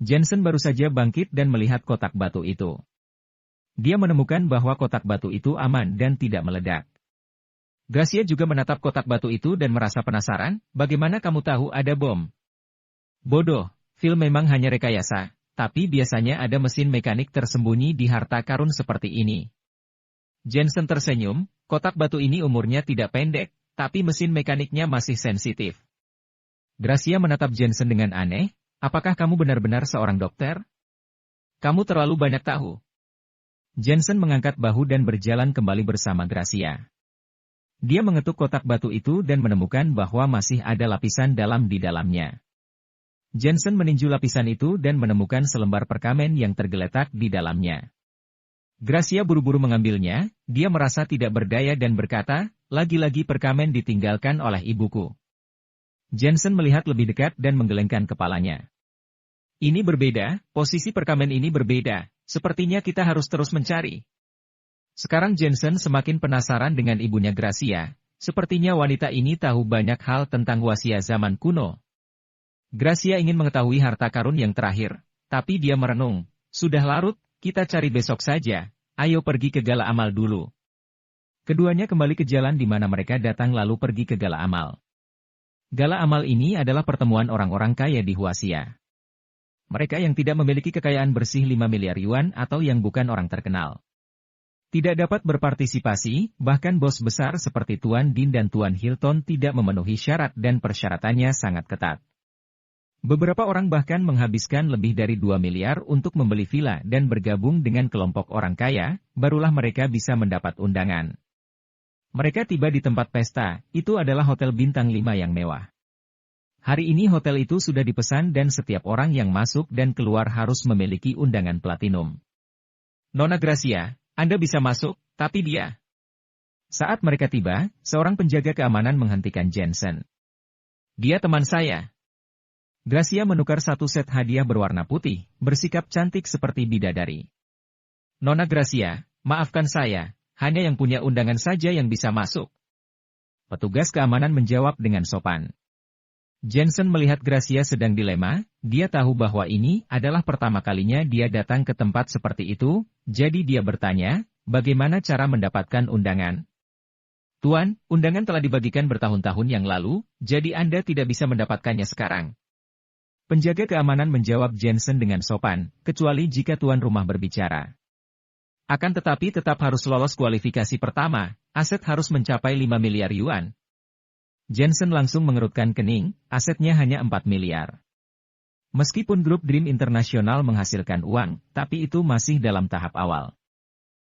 Jensen baru saja bangkit dan melihat kotak batu itu. Dia menemukan bahwa kotak batu itu aman dan tidak meledak. Gracia juga menatap kotak batu itu dan merasa penasaran, bagaimana kamu tahu ada bom? Bodoh, Phil memang hanya rekayasa, tapi biasanya ada mesin mekanik tersembunyi di harta karun seperti ini. Jensen tersenyum, kotak batu ini umurnya tidak pendek, tapi mesin mekaniknya masih sensitif. Gracia menatap Jensen dengan aneh, apakah kamu benar-benar seorang dokter? Kamu terlalu banyak tahu. Jensen mengangkat bahu dan berjalan kembali bersama Gracia. Dia mengetuk kotak batu itu dan menemukan bahwa masih ada lapisan dalam di dalamnya. Jensen meninju lapisan itu dan menemukan selembar perkamen yang tergeletak di dalamnya. Gracia buru-buru mengambilnya, dia merasa tidak berdaya dan berkata, lagi-lagi perkamen ditinggalkan oleh ibuku. Jensen melihat lebih dekat dan menggelengkan kepalanya. Ini berbeda, posisi perkamen ini berbeda, sepertinya kita harus terus mencari. Sekarang Jensen semakin penasaran dengan ibunya Gracia, sepertinya wanita ini tahu banyak hal tentang wasiat zaman kuno. Gracia ingin mengetahui harta karun yang terakhir, tapi dia merenung, sudah larut, kita cari besok saja, ayo pergi ke Gala Amal dulu. Keduanya kembali ke jalan di mana mereka datang lalu pergi ke Gala Amal. Gala Amal ini adalah pertemuan orang-orang kaya di Huaxia. Mereka yang tidak memiliki kekayaan bersih 5 miliar yuan atau yang bukan orang terkenal. Tidak dapat berpartisipasi, bahkan bos besar seperti Tuan Din dan Tuan Hilton tidak memenuhi syarat dan persyaratannya sangat ketat. Beberapa orang bahkan menghabiskan lebih dari 2 miliar untuk membeli villa dan bergabung dengan kelompok orang kaya, barulah mereka bisa mendapat undangan. Mereka tiba di tempat pesta, itu adalah hotel bintang 5 yang mewah. Hari ini hotel itu sudah dipesan dan setiap orang yang masuk dan keluar harus memiliki undangan platinum. Nona Gracia, Anda bisa masuk, tapi dia. Saat mereka tiba, seorang penjaga keamanan menghentikan Jensen. Dia teman saya. Gracia menukar satu set hadiah berwarna putih, bersikap cantik seperti bidadari. Nona Gracia, maafkan saya, hanya yang punya undangan saja yang bisa masuk. Petugas keamanan menjawab dengan sopan. Jensen melihat Gracia sedang dilema, dia tahu bahwa ini adalah pertama kalinya dia datang ke tempat seperti itu, jadi dia bertanya, bagaimana cara mendapatkan undangan? Tuan, undangan telah dibagikan bertahun-tahun yang lalu, jadi Anda tidak bisa mendapatkannya sekarang. Penjaga keamanan menjawab Jensen dengan sopan, kecuali jika tuan rumah berbicara. Akan tetapi tetap harus lolos kualifikasi pertama, aset harus mencapai 5 miliar yuan. Jensen langsung mengerutkan kening, asetnya hanya 4 miliar. Meskipun grup Dream Internasional menghasilkan uang, tapi itu masih dalam tahap awal.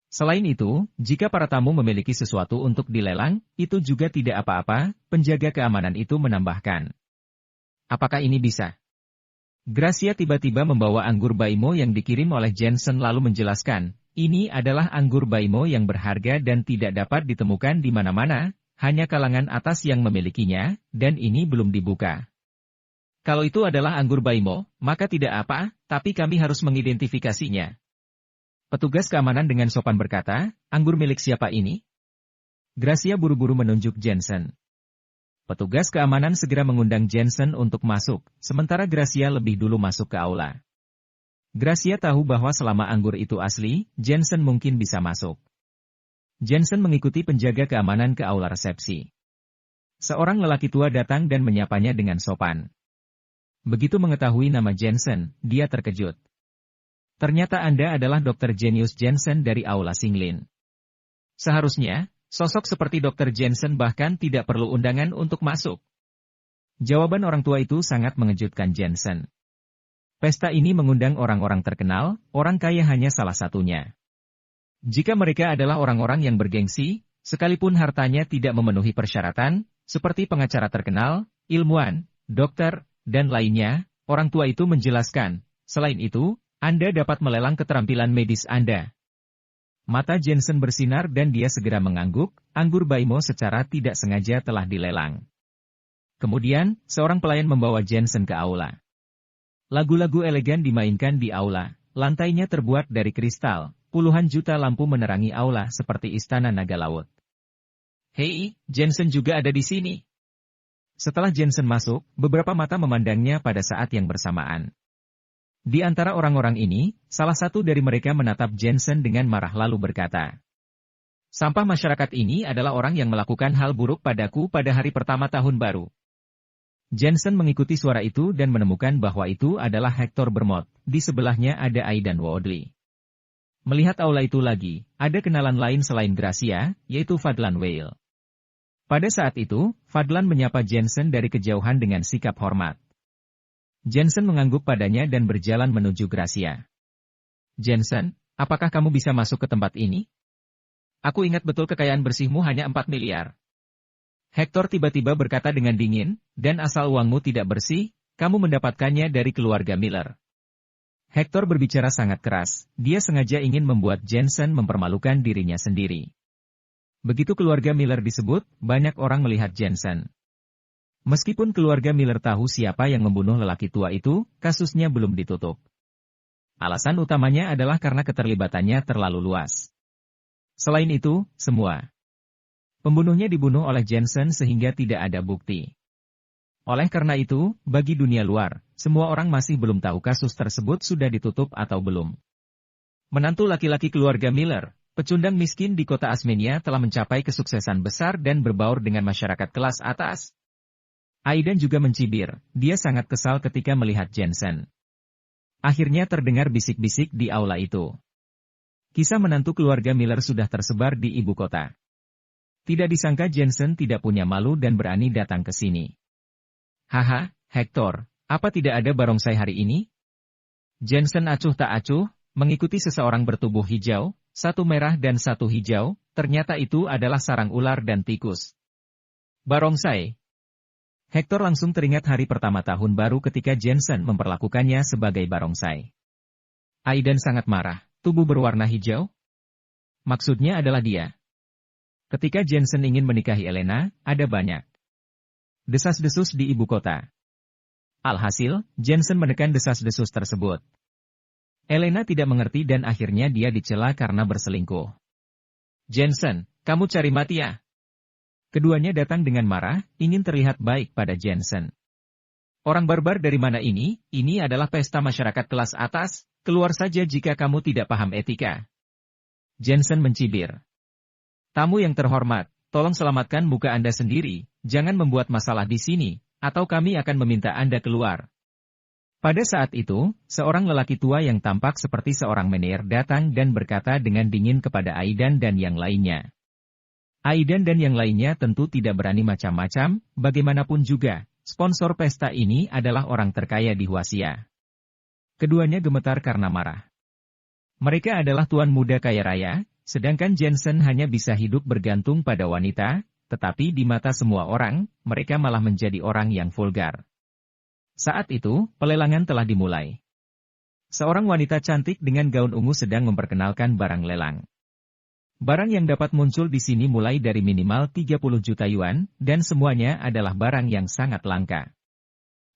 Selain itu, jika para tamu memiliki sesuatu untuk dilelang, itu juga tidak apa-apa, penjaga keamanan itu menambahkan. Apakah ini bisa? Gracia tiba-tiba membawa anggur Baimo yang dikirim oleh Jensen lalu menjelaskan, ini adalah anggur Baimo yang berharga dan tidak dapat ditemukan di mana-mana, hanya kalangan atas yang memilikinya, dan ini belum dibuka. Kalau itu adalah anggur Baimo, maka tidak apa, tapi kami harus mengidentifikasinya. Petugas keamanan dengan sopan berkata, anggur milik siapa ini? Gracia buru-buru menunjuk Jensen. Petugas keamanan segera mengundang Jensen untuk masuk, sementara Gracia lebih dulu masuk ke aula. Gracia tahu bahwa selama anggur itu asli, Jensen mungkin bisa masuk. Jensen mengikuti penjaga keamanan ke aula resepsi. Seorang lelaki tua datang dan menyapanya dengan sopan. Begitu mengetahui nama Jensen, dia terkejut. Ternyata Anda adalah Dr. Jenius Jensen dari aula Singlin. Seharusnya, sosok seperti Dr. Jensen bahkan tidak perlu undangan untuk masuk. Jawaban orang tua itu sangat mengejutkan Jensen. Pesta ini mengundang orang-orang terkenal, orang kaya hanya salah satunya. Jika mereka adalah orang-orang yang bergengsi, sekalipun hartanya tidak memenuhi persyaratan, seperti pengacara terkenal, ilmuwan, dokter, dan lainnya, orang tua itu menjelaskan, selain itu, Anda dapat melelang keterampilan medis Anda. Mata Jensen bersinar dan dia segera mengangguk, anggur Baimo secara tidak sengaja telah dilelang. Kemudian, seorang pelayan membawa Jensen ke aula. Lagu-lagu elegan dimainkan di aula, lantainya terbuat dari kristal. Puluhan juta lampu menerangi aula seperti istana naga laut. Hei, Jensen juga ada di sini. Setelah Jensen masuk, beberapa mata memandangnya pada saat yang bersamaan. Di antara orang-orang ini, salah satu dari mereka menatap Jensen dengan marah lalu berkata, "Sampah masyarakat ini adalah orang yang melakukan hal buruk padaku pada hari pertama tahun baru." Jensen mengikuti suara itu dan menemukan bahwa itu adalah Hector Bermot. Di sebelahnya ada Aidan Woodley. Melihat aula itu lagi, ada kenalan lain selain Gracia, yaitu Fadlan Weil. Pada saat itu, Fadlan menyapa Jensen dari kejauhan dengan sikap hormat. Jensen mengangguk padanya dan berjalan menuju Gracia. "Jensen, apakah kamu bisa masuk ke tempat ini? Aku ingat betul kekayaan bersihmu hanya 4 miliar. Hector tiba-tiba berkata dengan dingin, "Dan asal uangmu tidak bersih, kamu mendapatkannya dari keluarga Miller." Hector berbicara sangat keras, dia sengaja ingin membuat Jensen mempermalukan dirinya sendiri. Begitu keluarga Miller disebut, banyak orang melihat Jensen. Meskipun keluarga Miller tahu siapa yang membunuh lelaki tua itu, kasusnya belum ditutup. Alasan utamanya adalah karena keterlibatannya terlalu luas. Selain itu, semua pembunuhnya dibunuh oleh Jensen sehingga tidak ada bukti. Oleh karena itu, bagi dunia luar, semua orang masih belum tahu kasus tersebut sudah ditutup atau belum. Menantu laki-laki keluarga Miller, pecundang miskin di kota Asmenia telah mencapai kesuksesan besar dan berbaur dengan masyarakat kelas atas. Aidan juga mencibir, dia sangat kesal ketika melihat Jensen. Akhirnya terdengar bisik-bisik di aula itu. Kisah menantu keluarga Miller sudah tersebar di ibu kota. Tidak disangka Jensen tidak punya malu dan berani datang ke sini. "Haha, Hector, apa tidak ada barongsai hari ini?" Jensen acuh tak acuh, mengikuti seseorang bertubuh hijau, satu merah dan satu hijau, ternyata itu adalah sarang ular dan tikus. Barongsai. Hector langsung teringat hari pertama tahun baru ketika Jensen memperlakukannya sebagai barongsai. Aidan sangat marah, tubuh berwarna hijau? Maksudnya adalah dia. Ketika Jensen ingin menikahi Elena, ada banyak desas-desus di ibu kota. Alhasil, Jensen menekan desas-desus tersebut. Elena tidak mengerti dan akhirnya dia dicela karena berselingkuh. "Jensen, kamu cari mati ya?" Keduanya datang dengan marah, ingin terlihat baik pada Jensen. "Orang barbar dari mana ini? Ini adalah pesta masyarakat kelas atas, keluar saja jika kamu tidak paham etika." Jensen mencibir. "Tamu yang terhormat, tolong selamatkan muka Anda sendiri, jangan membuat masalah di sini, atau kami akan meminta Anda keluar." Pada saat itu, seorang lelaki tua yang tampak seperti seorang menir datang dan berkata dengan dingin kepada Aidan dan yang lainnya. Aidan dan yang lainnya tentu tidak berani macam-macam, bagaimanapun juga, sponsor pesta ini adalah orang terkaya di Huasia. Keduanya gemetar karena marah. Mereka adalah tuan muda kaya raya, sedangkan Jensen hanya bisa hidup bergantung pada wanita, tetapi di mata semua orang, mereka malah menjadi orang yang vulgar. Saat itu, pelelangan telah dimulai. Seorang wanita cantik dengan gaun ungu sedang memperkenalkan barang lelang. Barang yang dapat muncul di sini mulai dari minimal 30 juta yuan, dan semuanya adalah barang yang sangat langka.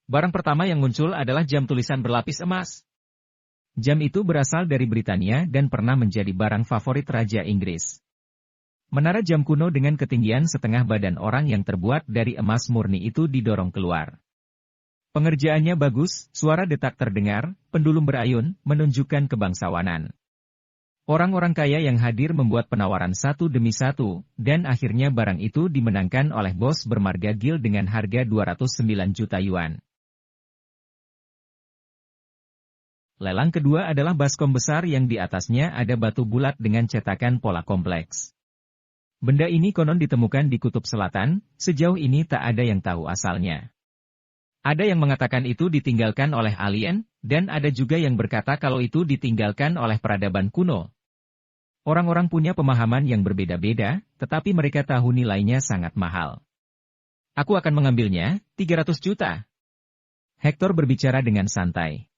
Barang pertama yang muncul adalah jam tulisan berlapis emas. Jam itu berasal dari Britania dan pernah menjadi barang favorit Raja Inggris. Menara jam kuno dengan ketinggian setengah badan orang yang terbuat dari emas murni itu didorong keluar. Pengerjaannya bagus, suara detak terdengar, pendulum berayun, menunjukkan kebangsawanan. Orang-orang kaya yang hadir membuat penawaran satu demi satu, dan akhirnya barang itu dimenangkan oleh bos bermarga Gil dengan harga 209 juta yuan. Lelang kedua adalah baskom besar yang di atasnya ada batu bulat dengan cetakan pola kompleks. Benda ini konon ditemukan di Kutub Selatan, sejauh ini tak ada yang tahu asalnya. Ada yang mengatakan itu ditinggalkan oleh alien, dan ada juga yang berkata kalau itu ditinggalkan oleh peradaban kuno. Orang-orang punya pemahaman yang berbeda-beda, tetapi mereka tahu nilainya sangat mahal. "Aku akan mengambilnya, 300 juta. Hector berbicara dengan santai.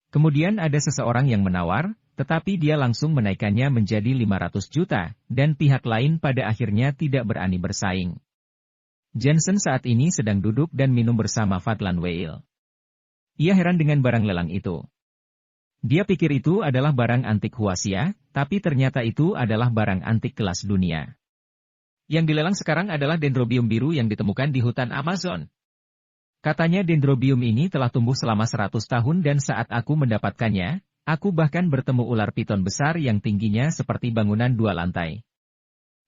Kemudian ada seseorang yang menawar, tetapi dia langsung menaikkannya menjadi 500 juta, dan pihak lain pada akhirnya tidak berani bersaing. Jensen saat ini sedang duduk dan minum bersama Fadlan Weil. Ia heran dengan barang lelang itu. Dia pikir itu adalah barang antik Huasia, tapi ternyata itu adalah barang antik kelas dunia. Yang dilelang sekarang adalah dendrobium biru yang ditemukan di hutan Amazon. Katanya dendrobium ini telah tumbuh selama 100 tahun dan saat aku mendapatkannya, aku bahkan bertemu ular piton besar yang tingginya seperti bangunan 2 lantai.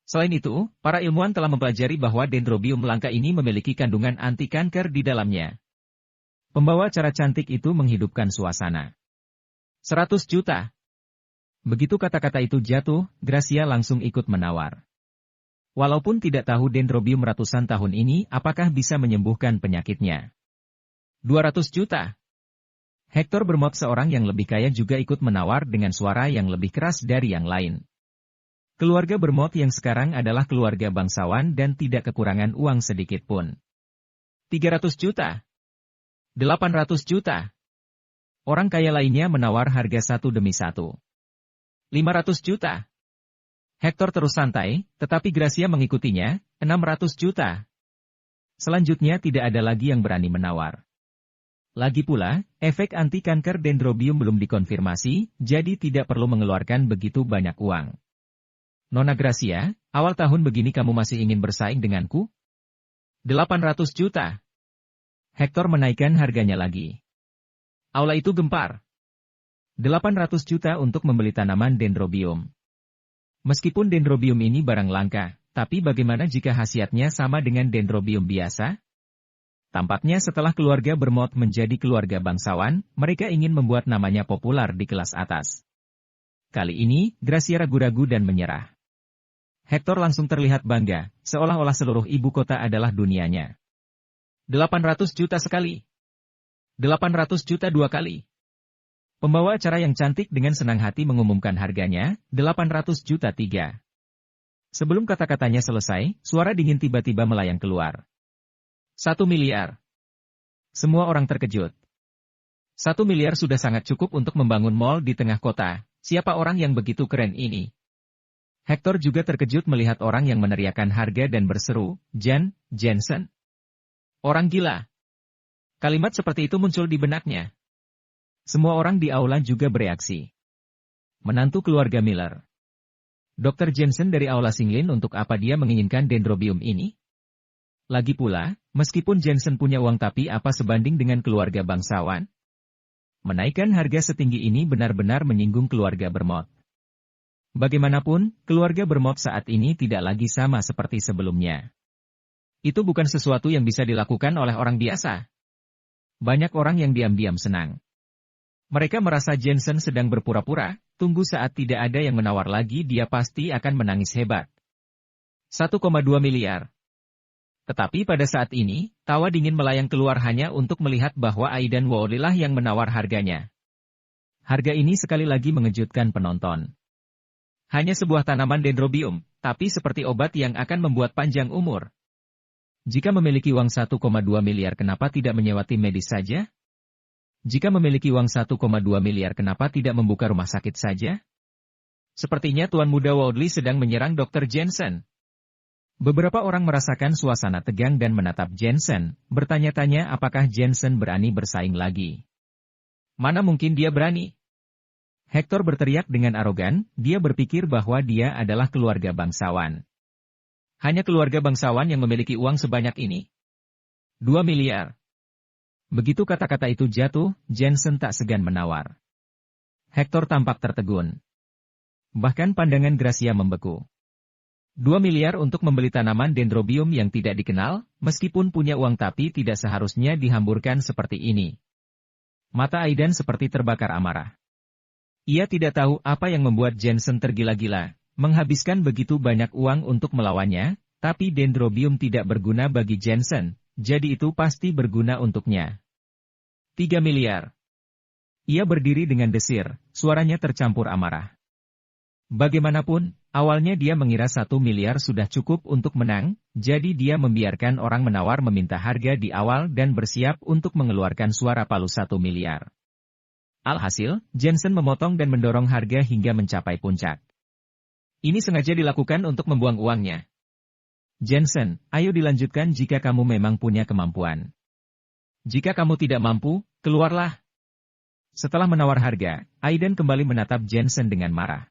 Selain itu, para ilmuwan telah mempelajari bahwa dendrobium langka ini memiliki kandungan anti kanker di dalamnya. Pembawa cara cantik itu menghidupkan suasana. 100 juta. Begitu kata-kata itu jatuh, Gracia langsung ikut menawar. Walaupun tidak tahu dendrobium ratusan tahun ini apakah bisa menyembuhkan penyakitnya. 200 juta. Hector Bermot, seorang yang lebih kaya, juga ikut menawar dengan suara yang lebih keras dari yang lain. Keluarga Bermot yang sekarang adalah keluarga bangsawan dan tidak kekurangan uang sedikit pun. 300 juta. 800 juta. Orang kaya lainnya menawar harga satu demi satu. 500 juta. Hector terus santai, tetapi Gracia mengikutinya, 600 juta. Selanjutnya tidak ada lagi yang berani menawar. Lagi pula, efek anti kanker dendrobium belum dikonfirmasi, jadi tidak perlu mengeluarkan begitu banyak uang. Nona Gracia, awal tahun begini kamu masih ingin bersaing denganku? 800 juta. Hector menaikkan harganya lagi. Aula itu gempar. 800 juta untuk membeli tanaman dendrobium. Meskipun dendrobium ini barang langka, tapi bagaimana jika khasiatnya sama dengan dendrobium biasa? Tampaknya setelah keluarga Bermot menjadi keluarga bangsawan, mereka ingin membuat namanya populer di kelas atas. Kali ini, Gracia ragu-ragu dan menyerah. Hector langsung terlihat bangga, seolah-olah seluruh ibu kota adalah dunianya. 800 juta sekali. 800 juta 2 kali. Pembawa acara yang cantik dengan senang hati mengumumkan harganya, 800 juta 3. Sebelum kata-katanya selesai, suara dingin tiba-tiba melayang keluar. 1 miliar. Semua orang terkejut. 1 miliar sudah sangat cukup untuk membangun mall di tengah kota. Siapa orang yang begitu keren ini? Hector juga terkejut melihat orang yang meneriakkan harga dan berseru, Jensen. Orang gila. Kalimat seperti itu muncul di benaknya. Semua orang di aula juga bereaksi. Menantu keluarga Miller. Dr. Jensen dari aula Singlin, untuk apa dia menginginkan dendrobium ini? Lagi pula, meskipun Jensen punya uang, tapi apa sebanding dengan keluarga bangsawan? Menaikkan harga setinggi ini benar-benar menyinggung keluarga Bermot. Bagaimanapun, keluarga Bermot saat ini tidak lagi sama seperti sebelumnya. Itu bukan sesuatu yang bisa dilakukan oleh orang biasa. Banyak orang yang diam-diam senang. Mereka merasa Jensen sedang berpura-pura, tunggu saat tidak ada yang menawar lagi dia pasti akan menangis hebat. 1,2 miliar. Tetapi pada saat ini, tawa dingin melayang keluar hanya untuk melihat bahwa Aidan Wowley lah yang menawar harganya. Harga ini sekali lagi mengejutkan penonton. Hanya sebuah tanaman dendrobium, tapi seperti obat yang akan membuat panjang umur. Jika memiliki uang 1,2 miliar, kenapa tidak menyewa tim medis saja? Jika memiliki uang 1,2 miliar, kenapa tidak membuka rumah sakit saja? Sepertinya Tuan Muda Wowley sedang menyerang Dr. Jensen. Beberapa orang merasakan suasana tegang dan menatap Jensen, bertanya-tanya apakah Jensen berani bersaing lagi. Mana mungkin dia berani? Hector berteriak dengan arogan, dia berpikir bahwa dia adalah keluarga bangsawan. Hanya keluarga bangsawan yang memiliki uang sebanyak ini. 2 miliar. Begitu kata-kata itu jatuh, Jensen tak segan menawar. Hector tampak tertegun. Bahkan pandangan Gracia membeku. 2 miliar untuk membeli tanaman dendrobium yang tidak dikenal, meskipun punya uang tapi tidak seharusnya dihamburkan seperti ini. Mata Aidan seperti terbakar amarah. Ia tidak tahu apa yang membuat Jensen tergila-gila, menghabiskan begitu banyak uang untuk melawannya, tapi dendrobium tidak berguna bagi Jensen, jadi itu pasti berguna untuknya. 3 miliar. Ia berdiri dengan desir, suaranya tercampur amarah. Bagaimanapun, awalnya dia mengira 1 miliar sudah cukup untuk menang, jadi dia membiarkan orang menawar meminta harga di awal dan bersiap untuk mengeluarkan suara palu 1 miliar. Alhasil, Jensen memotong dan mendorong harga hingga mencapai puncak. Ini sengaja dilakukan untuk membuang uangnya. Jensen, ayo dilanjutkan jika kamu memang punya kemampuan. Jika kamu tidak mampu, keluarlah. Setelah menawar harga, Aidan kembali menatap Jensen dengan marah.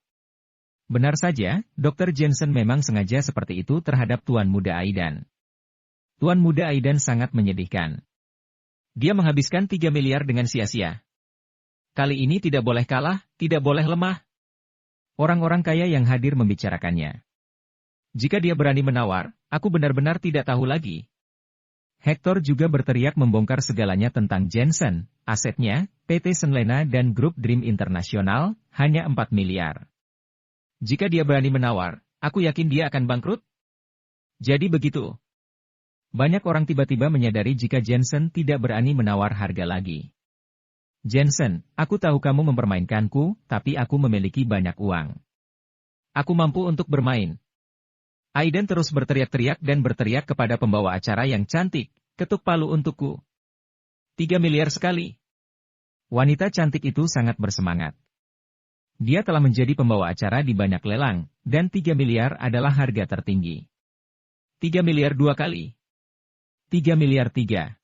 Benar saja, Dr. Jensen memang sengaja seperti itu terhadap Tuan Muda Aidan. Tuan Muda Aidan sangat menyedihkan. Dia menghabiskan 3 miliar dengan sia-sia. Kali ini tidak boleh kalah, tidak boleh lemah. Orang-orang kaya yang hadir membicarakannya. Jika dia berani menawar, aku benar-benar tidak tahu lagi. Hector juga berteriak membongkar segalanya tentang Jensen, asetnya, PT Senlena dan Grup Dream Internasional, hanya 4 miliar. Jika dia berani menawar, aku yakin dia akan bangkrut. Jadi begitu. Banyak orang tiba-tiba menyadari jika Jensen tidak berani menawar harga lagi. Jensen, aku tahu kamu mempermainkanku, tapi aku memiliki banyak uang. Aku mampu untuk bermain. Aiden terus berteriak-teriak dan berteriak kepada pembawa acara yang cantik, ketuk palu untukku. 3 miliar sekali. Wanita cantik itu sangat bersemangat. Dia telah menjadi pembawa acara di banyak lelang, dan 3 miliar adalah harga tertinggi. 3 miliar 2 kali. 3 miliar 3.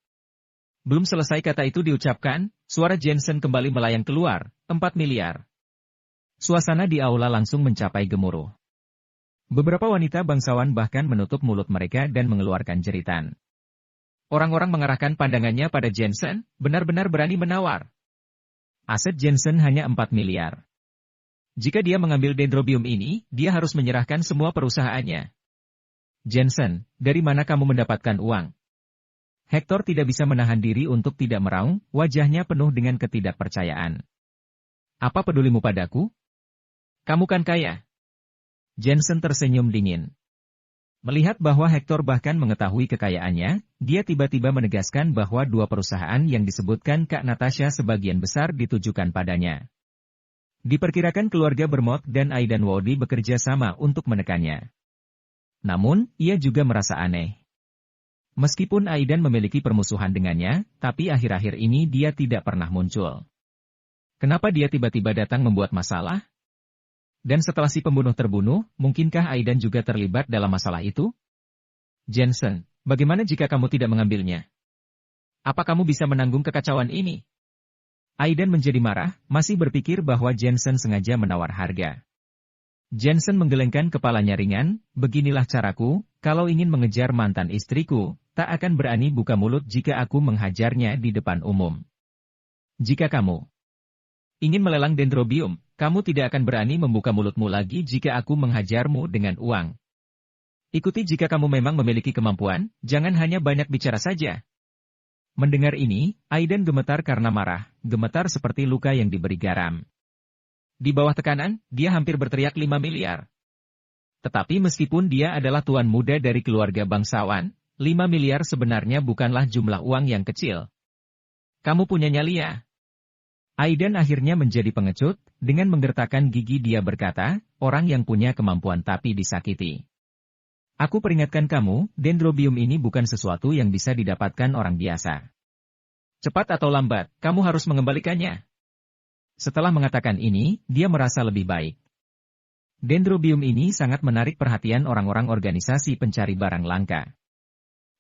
Belum selesai kata itu diucapkan, suara Jensen kembali melayang keluar, 4 miliar. Suasana di aula langsung mencapai gemuruh. Beberapa wanita bangsawan bahkan menutup mulut mereka dan mengeluarkan jeritan. Orang-orang mengarahkan pandangannya pada Jensen, benar-benar berani menawar. Aset Jensen hanya 4 miliar. Jika dia mengambil dendrobium ini, dia harus menyerahkan semua perusahaannya. Jensen, dari mana kamu mendapatkan uang? Hector tidak bisa menahan diri untuk tidak meraung, wajahnya penuh dengan ketidakpercayaan. Apa pedulimu padaku? Kamu kan kaya. Jensen tersenyum dingin. Melihat bahwa Hector bahkan mengetahui kekayaannya, dia tiba-tiba menegaskan bahwa 2 perusahaan yang disebutkan Kak Natasha sebagian besar ditujukan padanya. Diperkirakan keluarga Bermot dan Aidan Wody bekerja sama untuk menekannya. Namun, ia juga merasa aneh. Meskipun Aidan memiliki permusuhan dengannya, tapi akhir-akhir ini dia tidak pernah muncul. Kenapa dia tiba-tiba datang membuat masalah? Dan setelah si pembunuh terbunuh, mungkinkah Aidan juga terlibat dalam masalah itu? Jensen, bagaimana jika kamu tidak mengambilnya? Apa kamu bisa menanggung kekacauan ini? Aidan menjadi marah, masih berpikir bahwa Jensen sengaja menawar harga. Jensen menggelengkan kepalanya ringan, beginilah caraku, kalau ingin mengejar mantan istriku, tak akan berani buka mulut jika aku menghajarnya di depan umum. Jika kamu ingin melelang dendrobium, kamu tidak akan berani membuka mulutmu lagi jika aku menghajarmu dengan uang. Ikuti jika kamu memang memiliki kemampuan, jangan hanya banyak bicara saja. Mendengar ini, Aidan gemetar karena marah, gemetar seperti luka yang diberi garam. Di bawah tekanan, dia hampir berteriak 5 miliar. Tetapi meskipun dia adalah tuan muda dari keluarga bangsawan, 5 miliar sebenarnya bukanlah jumlah uang yang kecil. Kamu punya nyali ya? Aidan akhirnya menjadi pengecut, dengan menggertakkan gigi dia berkata, orang yang punya kemampuan tapi disakiti. Aku peringatkan kamu, dendrobium ini bukan sesuatu yang bisa didapatkan orang biasa. Cepat atau lambat, kamu harus mengembalikannya. Setelah mengatakan ini, dia merasa lebih baik. Dendrobium ini sangat menarik perhatian orang-orang organisasi pencari barang langka.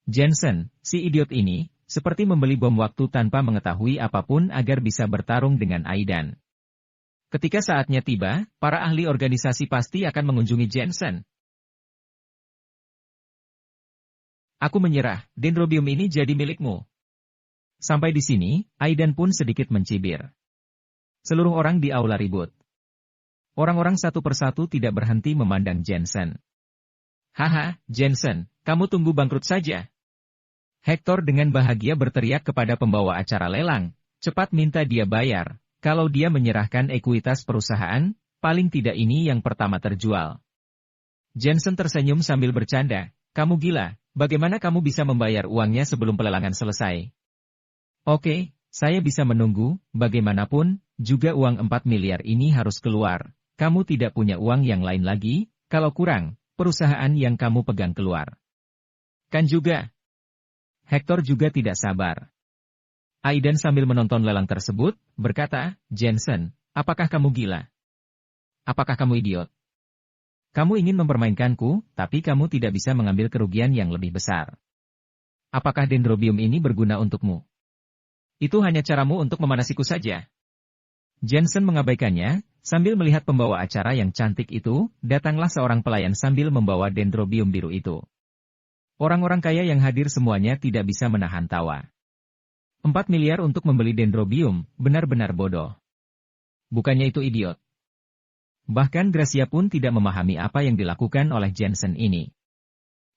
Jensen, si idiot ini, seperti membeli bom waktu tanpa mengetahui apapun agar bisa bertarung dengan Aidan. Ketika saatnya tiba, para ahli organisasi pasti akan mengunjungi Jensen. Aku menyerah, dendrobium ini jadi milikmu. Sampai di sini, Aidan pun sedikit mencibir. Seluruh orang di aula ribut. Orang-orang satu persatu tidak berhenti memandang Jensen. Haha, Jensen, kamu tunggu bangkrut saja. Hector dengan bahagia berteriak kepada pembawa acara lelang, cepat minta dia bayar, kalau dia menyerahkan ekuitas perusahaan, paling tidak ini yang pertama terjual. Jensen tersenyum sambil bercanda, kamu gila, bagaimana kamu bisa membayar uangnya sebelum pelelangan selesai? Oke, saya bisa menunggu, bagaimanapun, juga uang 4 miliar ini harus keluar, kamu tidak punya uang yang lain lagi, kalau kurang, perusahaan yang kamu pegang keluar. Kan juga. Hector juga tidak sabar. Aidan sambil menonton lelang tersebut, berkata, Jensen, apakah kamu gila? Apakah kamu idiot? Kamu ingin mempermainkanku, tapi kamu tidak bisa mengambil kerugian yang lebih besar. Apakah dendrobium ini berguna untukmu? Itu hanya caramu untuk memanasiku saja. Jensen mengabaikannya, sambil melihat pembawa acara yang cantik itu, datanglah seorang pelayan sambil membawa dendrobium biru itu. Orang-orang kaya yang hadir semuanya tidak bisa menahan tawa. 4 miliar untuk membeli Dendrobium, benar-benar bodoh. Bukannya itu idiot. Bahkan Gracia pun tidak memahami apa yang dilakukan oleh Jensen ini.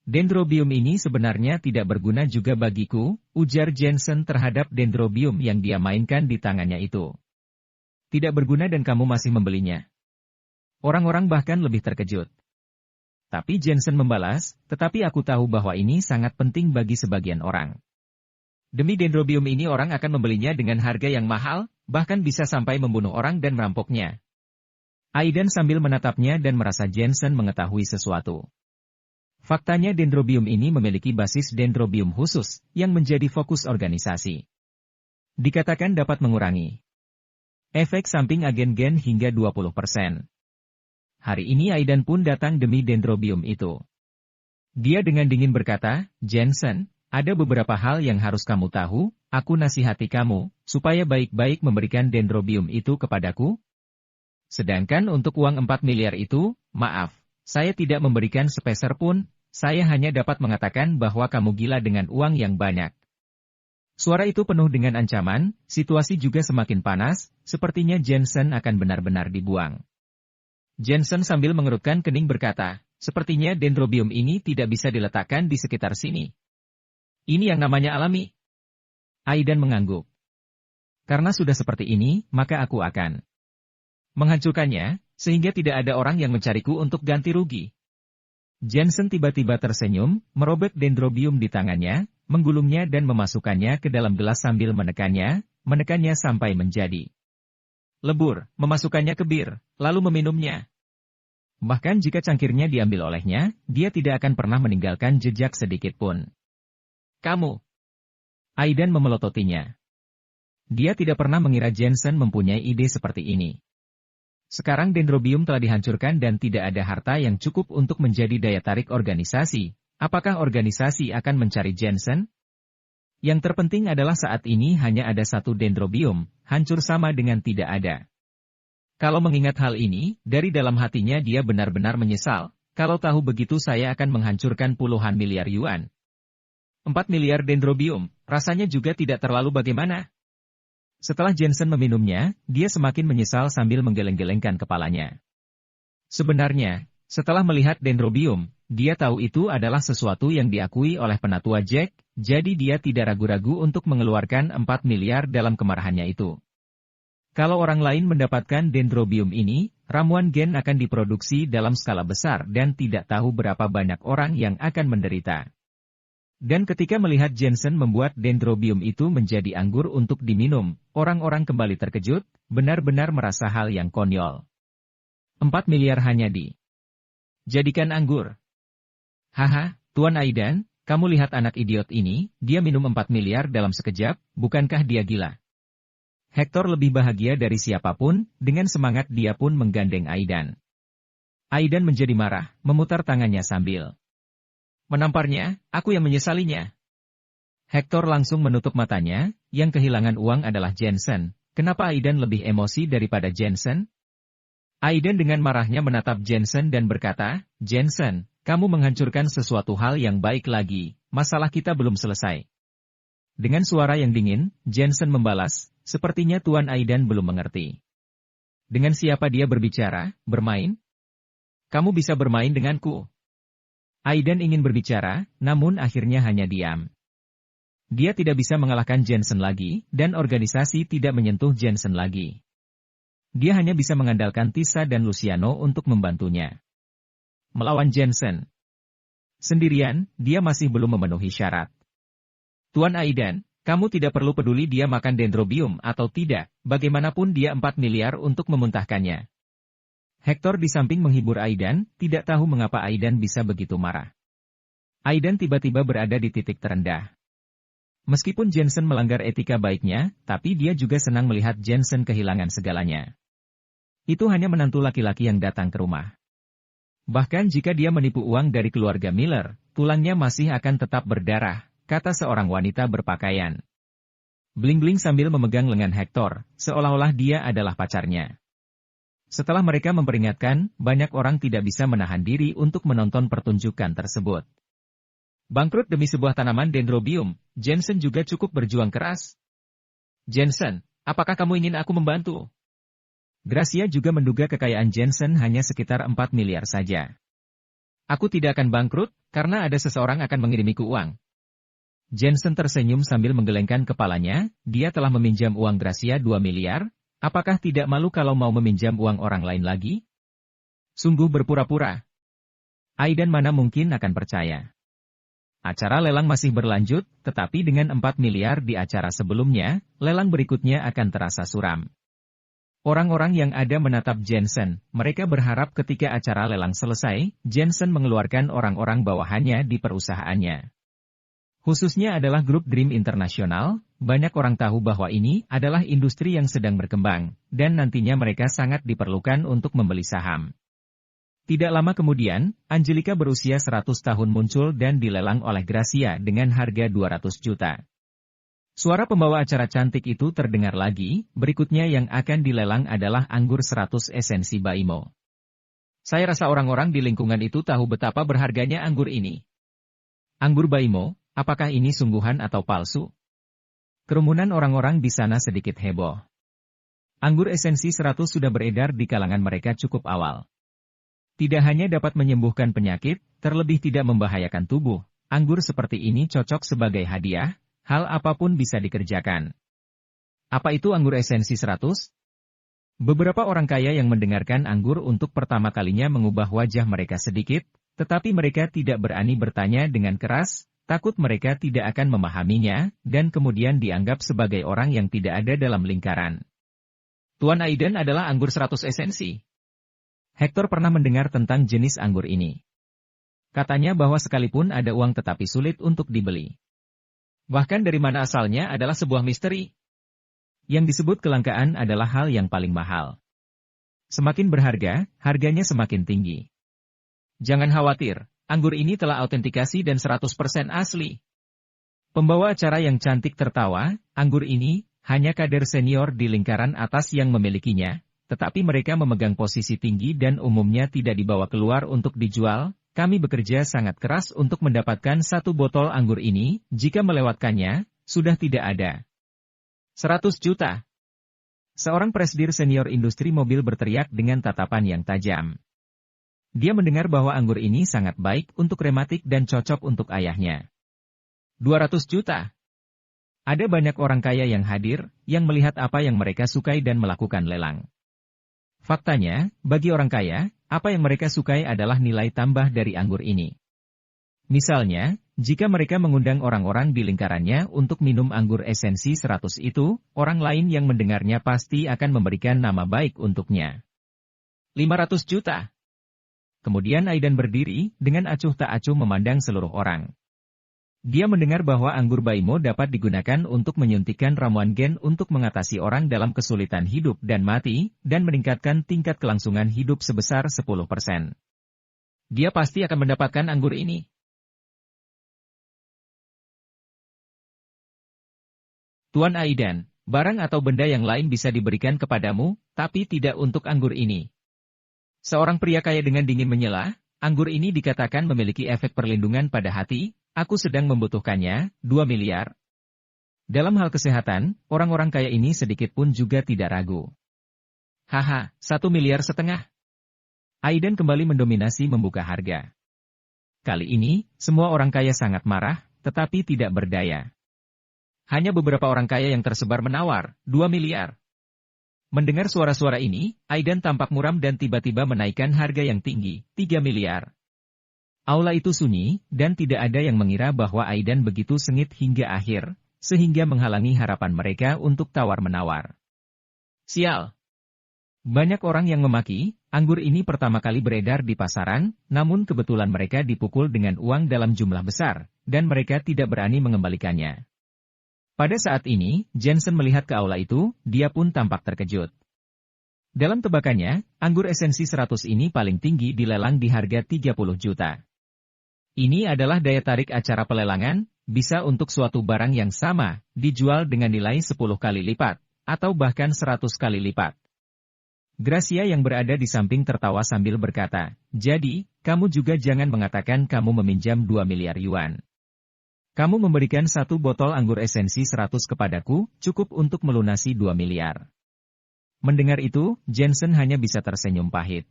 Dendrobium ini sebenarnya tidak berguna juga bagiku, ujar Jensen terhadap Dendrobium yang dia mainkan di tangannya itu. Tidak berguna dan kamu masih membelinya. Orang-orang bahkan lebih terkejut. Tapi Jensen membalas, tetapi aku tahu bahwa ini sangat penting bagi sebagian orang. Demi Dendrobium ini orang akan membelinya dengan harga yang mahal, bahkan bisa sampai membunuh orang dan merampoknya. Aidan sambil menatapnya dan merasa Jensen mengetahui sesuatu. Faktanya Dendrobium ini memiliki basis Dendrobium khusus, yang menjadi fokus organisasi. Dikatakan dapat mengurangi efek samping agen gen hingga 20%. Hari ini Aidan pun datang demi Dendrobium itu. Dia dengan dingin berkata, Jensen, ada beberapa hal yang harus kamu tahu, aku nasihati kamu, supaya baik-baik memberikan Dendrobium itu kepadaku. Sedangkan untuk uang 4 miliar itu, maaf, saya tidak memberikan sepeser pun, saya hanya dapat mengatakan bahwa kamu gila dengan uang yang banyak. Suara itu penuh dengan ancaman, situasi juga semakin panas, sepertinya Jensen akan benar-benar dibuang. Jensen sambil mengerutkan kening berkata, sepertinya Dendrobium ini tidak bisa diletakkan di sekitar sini. Ini yang namanya alami. Aidan mengangguk. Karena sudah seperti ini, maka aku akan menghancurkannya, sehingga tidak ada orang yang mencariku untuk ganti rugi. Jensen tiba-tiba tersenyum, merobek Dendrobium di tangannya, menggulungnya dan memasukkannya ke dalam gelas sambil menekannya sampai menjadi lebur, memasukkannya ke bir, lalu meminumnya. Bahkan jika cangkirnya diambil olehnya, dia tidak akan pernah meninggalkan jejak sedikit pun. Kamu. Aidan memelototinya. Dia tidak pernah mengira Jensen mempunyai ide seperti ini. Sekarang Dendrobium telah dihancurkan dan tidak ada harta yang cukup untuk menjadi daya tarik organisasi. Apakah organisasi akan mencari Jensen? Yang terpenting adalah saat ini hanya ada satu Dendrobium, hancur sama dengan tidak ada. Kalau mengingat hal ini, dari dalam hatinya dia benar-benar menyesal. Kalau tahu begitu saya akan menghancurkan puluhan miliar yuan. 4 miliar Dendrobium, rasanya juga tidak terlalu bagaimana. Setelah Jensen meminumnya, dia semakin menyesal sambil menggeleng-gelengkan kepalanya. Sebenarnya, setelah melihat Dendrobium, dia tahu itu adalah sesuatu yang diakui oleh penatua Jack, jadi dia tidak ragu-ragu untuk mengeluarkan 4 miliar dalam kemarahannya itu. Kalau orang lain mendapatkan Dendrobium ini, ramuan gen akan diproduksi dalam skala besar dan tidak tahu berapa banyak orang yang akan menderita. Dan ketika melihat Jensen membuat Dendrobium itu menjadi anggur untuk diminum, orang-orang kembali terkejut, benar-benar merasa hal yang konyol. 4 miliar hanya dijadikan anggur. Haha, Tuan Aidan, kamu lihat anak idiot ini, dia minum 4 miliar dalam sekejap, bukankah dia gila? Hector lebih bahagia dari siapapun, dengan semangat dia pun menggandeng Aidan. Aidan menjadi marah, memutar tangannya sambil menamparnya, aku yang menyesalinya. Hector langsung menutup matanya, yang kehilangan uang adalah Jensen. Kenapa Aidan lebih emosi daripada Jensen? Aidan dengan marahnya menatap Jensen dan berkata, Jensen, kamu menghancurkan sesuatu hal yang baik lagi, masalah kita belum selesai. Dengan suara yang dingin, Jensen membalas, sepertinya Tuan Aidan belum mengerti. Dengan siapa dia berbicara, bermain? Kamu bisa bermain denganku. Aidan ingin berbicara, namun akhirnya hanya diam. Dia tidak bisa mengalahkan Jensen lagi, dan organisasi tidak menyentuh Jensen lagi. Dia hanya bisa mengandalkan Tisa dan Luciano untuk membantunya. Melawan Jensen sendirian, dia masih belum memenuhi syarat. Tuan Aidan, kamu tidak perlu peduli dia makan Dendrobium atau tidak, bagaimanapun dia 4 miliar untuk memuntahkannya. Hector di samping menghibur Aidan, tidak tahu mengapa Aidan bisa begitu marah. Aidan tiba-tiba berada di titik terendah. Meskipun Jensen melanggar etika baiknya, tapi dia juga senang melihat Jensen kehilangan segalanya. Itu hanya menantu laki-laki yang datang ke rumah. Bahkan jika dia menipu uang dari keluarga Miller, tulangnya masih akan tetap berdarah, kata seorang wanita berpakaian bling-bling sambil memegang lengan Hector, seolah-olah dia adalah pacarnya. Setelah mereka memperingatkan, banyak orang tidak bisa menahan diri untuk menonton pertunjukan tersebut. Bangkrut demi sebuah tanaman Dendrobium, Jensen juga cukup berjuang keras. Jensen, apakah kamu ingin aku membantu? Gracia juga menduga kekayaan Jensen hanya sekitar 4 miliar saja. Aku tidak akan bangkrut, karena ada seseorang akan mengirimiku uang. Jensen tersenyum sambil menggelengkan kepalanya, dia telah meminjam uang Gracia 2 miliar, apakah tidak malu kalau mau meminjam uang orang lain lagi? Sungguh berpura-pura. Aidan mana mungkin akan percaya. Acara lelang masih berlanjut, tetapi dengan 4 miliar di acara sebelumnya, lelang berikutnya akan terasa suram. Orang-orang yang ada menatap Jensen, mereka berharap ketika acara lelang selesai, Jensen mengeluarkan orang-orang bawahannya di perusahaannya. Khususnya adalah grup Dream International, banyak orang tahu bahwa ini adalah industri yang sedang berkembang, dan nantinya mereka sangat diperlukan untuk membeli saham. Tidak lama kemudian, Angelica berusia 100 tahun muncul dan dilelang oleh Gracia dengan harga 200 juta. Suara pembawa acara cantik itu terdengar lagi, berikutnya yang akan dilelang adalah anggur 100 esensi Baimo. Saya rasa orang-orang di lingkungan itu tahu betapa berharganya anggur ini. Anggur Baimo, apakah ini sungguhan atau palsu? Kerumunan orang-orang di sana sedikit heboh. Anggur esensi 100 sudah beredar di kalangan mereka cukup awal. Tidak hanya dapat menyembuhkan penyakit, terlebih tidak membahayakan tubuh, anggur seperti ini cocok sebagai hadiah, hal apapun bisa dikerjakan. Apa itu anggur esensi 100? Beberapa orang kaya yang mendengarkan anggur untuk pertama kalinya mengubah wajah mereka sedikit, tetapi mereka tidak berani bertanya dengan keras, takut mereka tidak akan memahaminya, dan kemudian dianggap sebagai orang yang tidak ada dalam lingkaran. Tuan Aidan adalah anggur 100 esensi. Hector pernah mendengar tentang jenis anggur ini. Katanya bahwa sekalipun ada uang tetapi sulit untuk dibeli. Bahkan dari mana asalnya adalah sebuah misteri. Yang disebut kelangkaan adalah hal yang paling mahal. Semakin berharga, harganya semakin tinggi. Jangan khawatir, anggur ini telah autentikasi dan 100% asli. Pembawa acara yang cantik tertawa, anggur ini hanya kader senior di lingkaran atas yang memilikinya, tetapi mereka memegang posisi tinggi dan umumnya tidak dibawa keluar untuk dijual. Kami bekerja sangat keras untuk mendapatkan satu botol anggur ini, jika melewatkannya, sudah tidak ada. 100 juta. Seorang presidir senior industri mobil berteriak dengan tatapan yang tajam. Dia mendengar bahwa anggur ini sangat baik untuk rematik dan cocok untuk ayahnya. 200 juta. Ada banyak orang kaya yang hadir, yang melihat apa yang mereka sukai dan melakukan lelang. Faktanya, bagi orang kaya, apa yang mereka sukai adalah nilai tambah dari anggur ini. Misalnya, jika mereka mengundang orang-orang di lingkarannya untuk minum anggur esensi 100 itu, orang lain yang mendengarnya pasti akan memberikan nama baik untuknya. 500 juta. Kemudian Aidan berdiri, dengan acuh tak acuh memandang seluruh orang. Dia mendengar bahwa anggur Baimo dapat digunakan untuk menyuntikkan ramuan gen untuk mengatasi orang dalam kesulitan hidup dan mati, dan meningkatkan tingkat kelangsungan hidup sebesar 10%. Dia pasti akan mendapatkan anggur ini. Tuan Aidan, barang atau benda yang lain bisa diberikan kepadamu, tapi tidak untuk anggur ini. Seorang pria kaya dengan dingin menyela, anggur ini dikatakan memiliki efek perlindungan pada hati. Aku sedang membutuhkannya, 2 miliar. Dalam hal kesehatan, orang-orang kaya ini sedikit pun juga tidak ragu. Haha, 1,5 miliar. Aidan kembali mendominasi membuka harga. Kali ini, semua orang kaya sangat marah, tetapi tidak berdaya. Hanya beberapa orang kaya yang tersebar menawar, 2 miliar. Mendengar suara-suara ini, Aidan tampak muram dan tiba-tiba menaikkan harga yang tinggi, 3 miliar. Aula itu sunyi, dan tidak ada yang mengira bahwa Aidan begitu sengit hingga akhir, sehingga menghalangi harapan mereka untuk tawar-menawar. Sial! Banyak orang yang memaki, anggur ini pertama kali beredar di pasaran, namun kebetulan mereka dipukul dengan uang dalam jumlah besar, dan mereka tidak berani mengembalikannya. Pada saat ini, Jensen melihat ke aula itu, dia pun tampak terkejut. Dalam tebakannya, anggur esensi 100 ini paling tinggi dilelang di harga 30 juta. Ini adalah daya tarik acara pelelangan, bisa untuk suatu barang yang sama, dijual dengan nilai 10 kali lipat, atau bahkan 100 kali lipat. Gracia yang berada di samping tertawa sambil berkata, jadi, kamu juga jangan mengatakan kamu meminjam 2 miliar yuan. Kamu memberikan satu botol anggur esensi 100 kepadaku, cukup untuk melunasi 2 miliar. Mendengar itu, Jensen hanya bisa tersenyum pahit.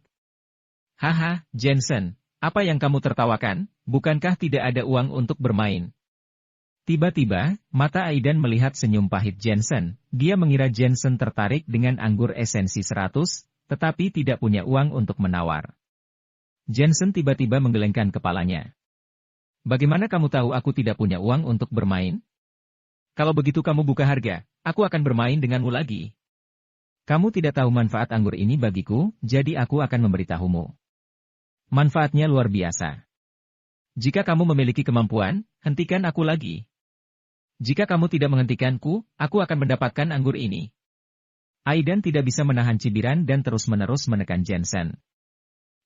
Haha, Jensen, apa yang kamu tertawakan? Bukankah tidak ada uang untuk bermain? Tiba-tiba, mata Aidan melihat senyum pahit Jensen. Dia mengira Jensen tertarik dengan anggur esensi 100, tetapi tidak punya uang untuk menawar. Jensen tiba-tiba menggelengkan kepalanya. Bagaimana kamu tahu aku tidak punya uang untuk bermain? Kalau begitu kamu buka harga, aku akan bermain denganmu lagi. Kamu tidak tahu manfaat anggur ini bagiku, jadi aku akan memberitahumu. Manfaatnya luar biasa. Jika kamu memiliki kemampuan, hentikan aku lagi. Jika kamu tidak menghentikanku, aku akan mendapatkan anggur ini. Aidan tidak bisa menahan cibiran dan terus-menerus menekan Jensen.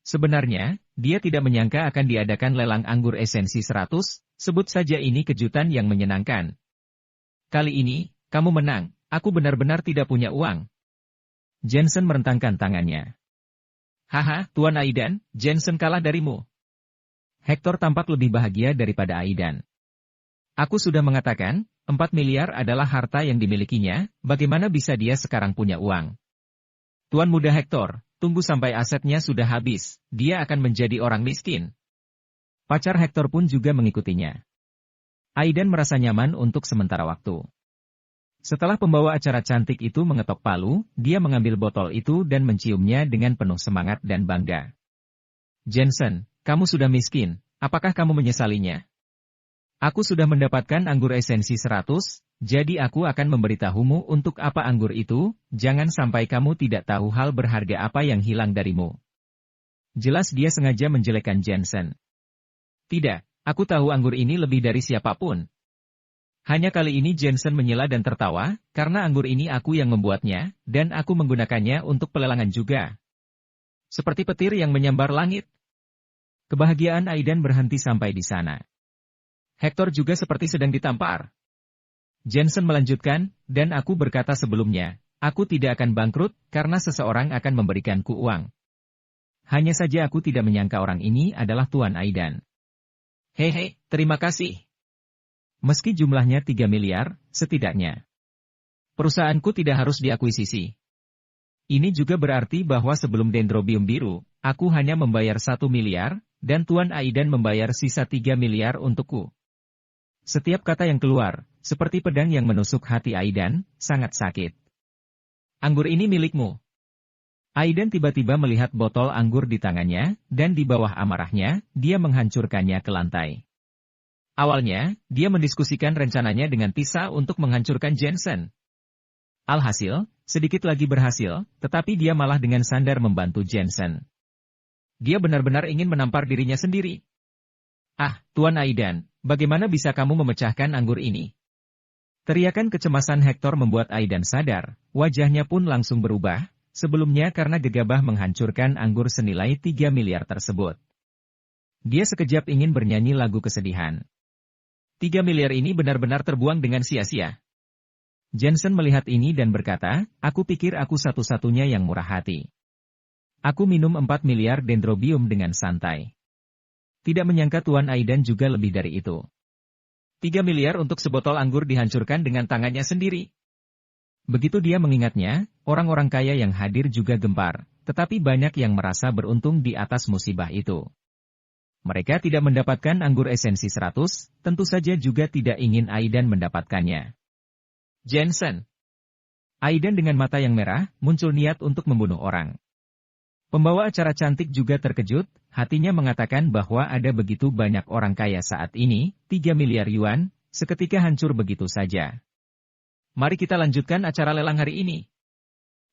Sebenarnya, dia tidak menyangka akan diadakan lelang anggur esensi 100, sebut saja ini kejutan yang menyenangkan. Kali ini, kamu menang, aku benar-benar tidak punya uang. Jensen merentangkan tangannya. Haha, Tuan Aidan, Jensen kalah darimu. Hector tampak lebih bahagia daripada Aidan. Aku sudah mengatakan, 4 miliar adalah harta yang dimilikinya, bagaimana bisa dia sekarang punya uang? Tuan muda Hector, tunggu sampai asetnya sudah habis, dia akan menjadi orang miskin. Pacar Hector pun juga mengikutinya. Aidan merasa nyaman untuk sementara waktu. Setelah pembawa acara cantik itu mengetok palu, dia mengambil botol itu dan menciumnya dengan penuh semangat dan bangga. Jensen, kamu sudah miskin, apakah kamu menyesalinya? Aku sudah mendapatkan anggur esensi 100, jadi aku akan memberitahumu untuk apa anggur itu, jangan sampai kamu tidak tahu hal berharga apa yang hilang darimu. Jelas dia sengaja menjelekkan Jensen. Tidak, aku tahu anggur ini lebih dari siapapun. Hanya kali ini Jensen menyela dan tertawa, karena anggur ini aku yang membuatnya, dan aku menggunakannya untuk pelelangan juga. Seperti petir yang menyambar langit. Kebahagiaan Aidan berhenti sampai di sana. Hector juga seperti sedang ditampar. Jensen melanjutkan, dan aku berkata sebelumnya, aku tidak akan bangkrut, karena seseorang akan memberikanku uang. Hanya saja aku tidak menyangka orang ini adalah Tuan Aidan. Hehe, terima kasih. Meski jumlahnya 3 miliar, setidaknya. Perusahaanku tidak harus diakuisisi. Ini juga berarti bahwa sebelum Dendrobium Biru, aku hanya membayar 1 miliar, dan Tuan Aidan membayar sisa 3 miliar untukku. Setiap kata yang keluar, seperti pedang yang menusuk hati Aidan, sangat sakit. Anggur ini milikmu. Aidan tiba-tiba melihat botol anggur di tangannya, dan di bawah amarahnya, dia menghancurkannya ke lantai. Awalnya, dia mendiskusikan rencananya dengan Tisa untuk menghancurkan Jensen. Alhasil, sedikit lagi berhasil, tetapi dia malah dengan sandar membantu Jensen. Dia benar-benar ingin menampar dirinya sendiri. Ah, Tuan Aidan, bagaimana bisa kamu memecahkan anggur ini? Teriakan kecemasan Hector membuat Aidan sadar, wajahnya pun langsung berubah, sebelumnya karena gegabah menghancurkan anggur senilai 3 miliar tersebut. Dia sekejap ingin bernyanyi lagu kesedihan. 3 miliar ini benar-benar terbuang dengan sia-sia. Jensen melihat ini dan berkata, aku pikir aku satu-satunya yang murah hati. Aku minum 4 miliar dendrobium dengan santai. Tidak menyangka Tuan Aidan juga lebih dari itu. 3 miliar untuk sebotol anggur dihancurkan dengan tangannya sendiri. Begitu dia mengingatnya, orang-orang kaya yang hadir juga gempar, tetapi banyak yang merasa beruntung di atas musibah itu. Mereka tidak mendapatkan anggur esensi 100, tentu saja juga tidak ingin Aidan mendapatkannya. Jensen. Aidan dengan mata yang merah, muncul niat untuk membunuh orang. Pembawa acara cantik juga terkejut, hatinya mengatakan bahwa ada begitu banyak orang kaya saat ini, 3 miliar yuan, seketika hancur begitu saja. Mari kita lanjutkan acara lelang hari ini.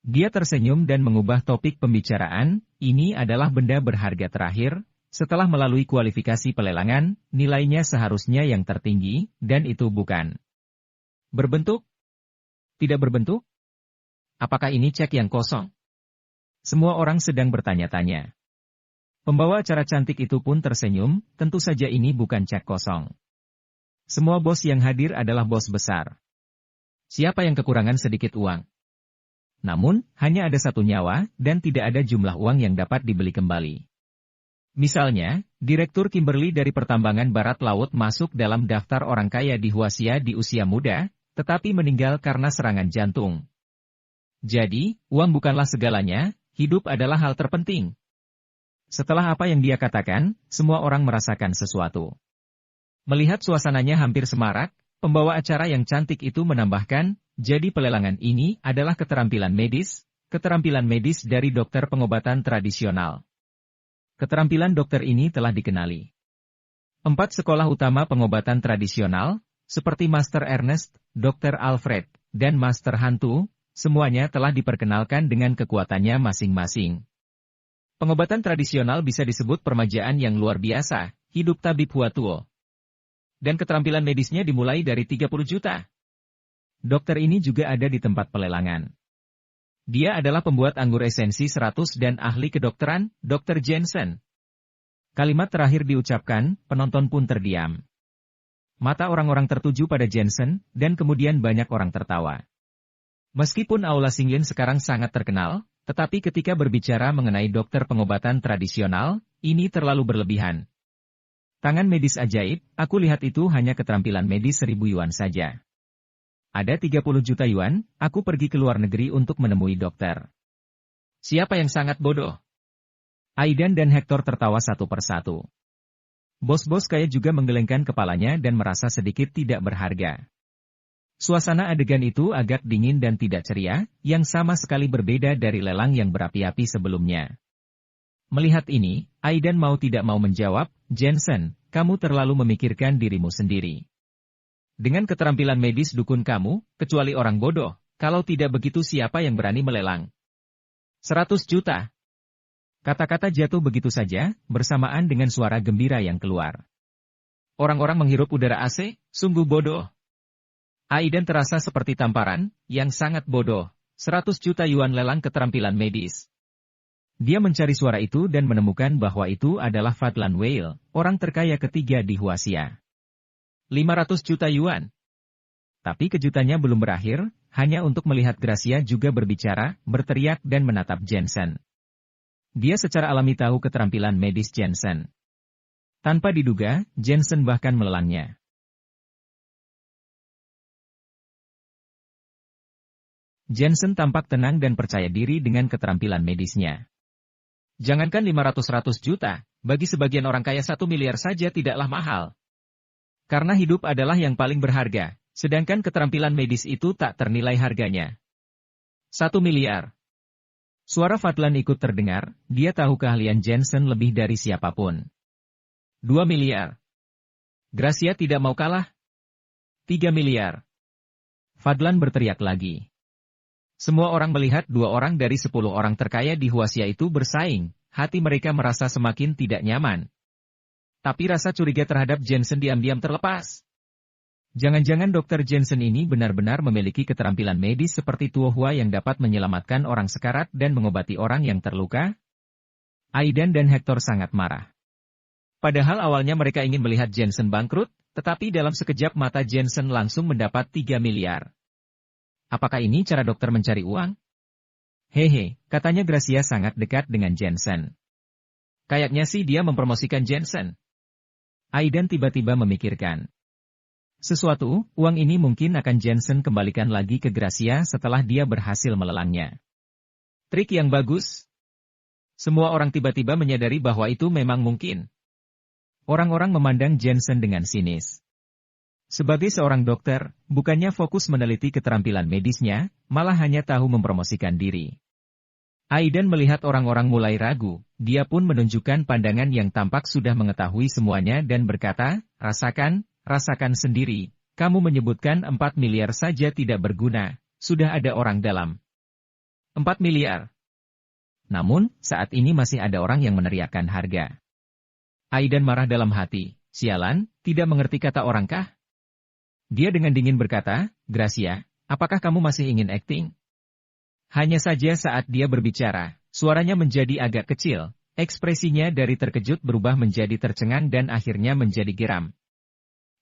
Dia tersenyum dan mengubah topik pembicaraan, ini adalah benda berharga terakhir, setelah melalui kualifikasi pelelangan, nilainya seharusnya yang tertinggi, dan itu bukan berbentuk? Tidak berbentuk? Apakah ini cek yang kosong? Semua orang sedang bertanya-tanya. Pembawa acara cantik itu pun tersenyum, tentu saja ini bukan cek kosong. Semua bos yang hadir adalah bos besar. Siapa yang kekurangan sedikit uang? Namun, hanya ada satu nyawa, dan tidak ada jumlah uang yang dapat dibeli kembali. Misalnya, Direktur Kimberly dari Pertambangan Barat Laut masuk dalam daftar orang kaya di Huasia di usia muda, tetapi meninggal karena serangan jantung. Jadi, uang bukanlah segalanya, hidup adalah hal terpenting. Setelah apa yang dia katakan, semua orang merasakan sesuatu. Melihat suasananya hampir semarak, pembawa acara yang cantik itu menambahkan, jadi pelelangan ini adalah keterampilan medis dari dokter pengobatan tradisional. Keterampilan dokter ini telah dikenali. 4 sekolah utama pengobatan tradisional, seperti Master Ernest, Dr. Alfred, dan Master Hantu, semuanya telah diperkenalkan dengan kekuatannya masing-masing. Pengobatan tradisional bisa disebut permajaan yang luar biasa, hidup tabib Huatuo. Dan keterampilan medisnya dimulai dari 30 juta. Dokter ini juga ada di tempat pelelangan. Dia adalah pembuat anggur esensi 100 dan ahli kedokteran, Dr. Jensen. Kalimat terakhir diucapkan, penonton pun terdiam. Mata orang-orang tertuju pada Jensen, dan kemudian banyak orang tertawa. Meskipun Aula Singlin sekarang sangat terkenal, tetapi ketika berbicara mengenai dokter pengobatan tradisional, ini terlalu berlebihan. Tangan medis ajaib, aku lihat itu hanya keterampilan medis 1000 yuan saja. Ada 30 juta yuan, aku pergi ke luar negeri untuk menemui dokter. Siapa yang sangat bodoh? Aidan dan Hector tertawa satu persatu. Bos-bos kaya juga menggelengkan kepalanya dan merasa sedikit tidak berharga. Suasana adegan itu agak dingin dan tidak ceria, yang sama sekali berbeda dari lelang yang berapi-api sebelumnya. Melihat ini, Aidan mau tidak mau menjawab, Jensen, kamu terlalu memikirkan dirimu sendiri. Dengan keterampilan medis dukun kamu, kecuali orang bodoh, kalau tidak begitu siapa yang berani melelang? 100 juta. Kata-kata jatuh begitu saja, bersamaan dengan suara gembira yang keluar. Orang-orang menghirup udara AC, sungguh bodoh. Aidan terasa seperti tamparan, yang sangat bodoh, 100 juta yuan lelang keterampilan medis. Dia mencari suara itu dan menemukan bahwa itu adalah Fadlan Whale, orang terkaya ketiga di Huasia. 500 juta yuan. Tapi kejutannya belum berakhir, hanya untuk melihat Gracia juga berbicara, berteriak dan menatap Jensen. Dia secara alami tahu keterampilan medis Jensen. Tanpa diduga, Jensen bahkan melelangnya. Jensen tampak tenang dan percaya diri dengan keterampilan medisnya. Jangankan 500-100 juta, bagi sebagian orang kaya 1 miliar saja tidaklah mahal. Karena hidup adalah yang paling berharga, sedangkan keterampilan medis itu tak ternilai harganya. 1 miliar. Suara Fadlan ikut terdengar, dia tahu keahlian Jensen lebih dari siapapun. 2 miliar. Gracia tidak mau kalah. 3 miliar. Fadlan berteriak lagi. Semua orang melihat 2 orang dari 10 orang terkaya di Huasia itu bersaing, hati mereka merasa semakin tidak nyaman. Tapi rasa curiga terhadap Jensen diam-diam terlepas. Jangan-jangan Dr. Jensen ini benar-benar memiliki keterampilan medis seperti Tuo Hua yang dapat menyelamatkan orang sekarat dan mengobati orang yang terluka? Aidan dan Hector sangat marah. Padahal awalnya mereka ingin melihat Jensen bangkrut, tetapi dalam sekejap mata Jensen langsung mendapat 3 miliar. Apakah ini cara dokter mencari uang? Hehe, katanya Gracia sangat dekat dengan Jensen. Kayaknya sih dia mempromosikan Jensen. Aidan tiba-tiba memikirkan. Sesuatu, uang ini mungkin akan Jensen kembalikan lagi ke Gracia setelah dia berhasil melelangnya. Trik yang bagus. Semua orang tiba-tiba menyadari bahwa itu memang mungkin. Orang-orang memandang Jensen dengan sinis. Sebagai seorang dokter, bukannya fokus meneliti keterampilan medisnya, malah hanya tahu mempromosikan diri. Aidan melihat orang-orang mulai ragu, dia pun menunjukkan pandangan yang tampak sudah mengetahui semuanya dan berkata, rasakan sendiri, kamu menyebutkan 4 miliar saja tidak berguna, sudah ada orang dalam. 4 miliar. Namun, saat ini masih ada orang yang meneriakkan harga. Aidan marah dalam hati, sialan, tidak mengerti kata orangkah? Dia dengan dingin berkata, Gracia, apakah kamu masih ingin akting? Hanya saja saat dia berbicara, suaranya menjadi agak kecil, ekspresinya dari terkejut berubah menjadi tercengang dan akhirnya menjadi geram.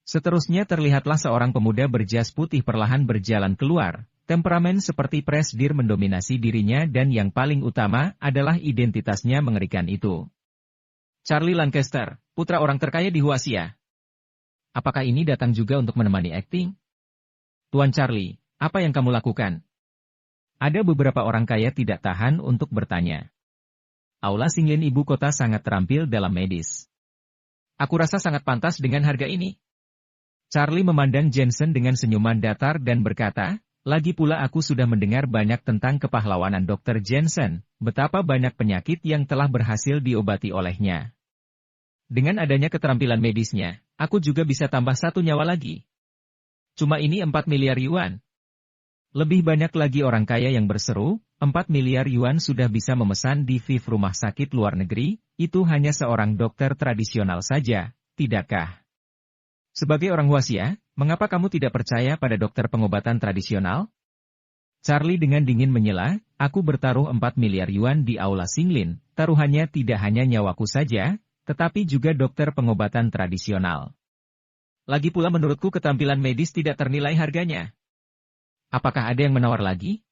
Seterusnya terlihatlah seorang pemuda berjas putih perlahan berjalan keluar, temperamen seperti presdir mendominasi dirinya dan yang paling utama adalah identitasnya mengerikan itu. Charlie Lancaster, putra orang terkaya di Huasia. Apakah ini datang juga untuk menemani akting? Tuan Charlie, apa yang kamu lakukan? Ada beberapa orang kaya tidak tahan untuk bertanya. Aula Singlin ibu kota sangat terampil dalam medis. Aku rasa sangat pantas dengan harga ini. Charlie memandang Jensen dengan senyuman datar dan berkata, lagi pula aku sudah mendengar banyak tentang kepahlawanan Dr. Jensen, betapa banyak penyakit yang telah berhasil diobati olehnya. Dengan adanya keterampilan medisnya, aku juga bisa tambah 1 nyawa lagi. Cuma ini 4 miliar yuan. Lebih banyak lagi orang kaya yang berseru, 4 miliar yuan sudah bisa memesan di VIV rumah sakit luar negeri, itu hanya seorang dokter tradisional saja, tidakkah? Sebagai orang Huasia, mengapa kamu tidak percaya pada dokter pengobatan tradisional? Charlie dengan dingin menyela, aku bertaruh 4 miliar yuan di Aula Singlin, taruhannya tidak hanya nyawaku saja, tetapi juga dokter pengobatan tradisional. Lagi pula menurutku keterampilan medis tidak ternilai harganya. Apakah ada yang menawar lagi?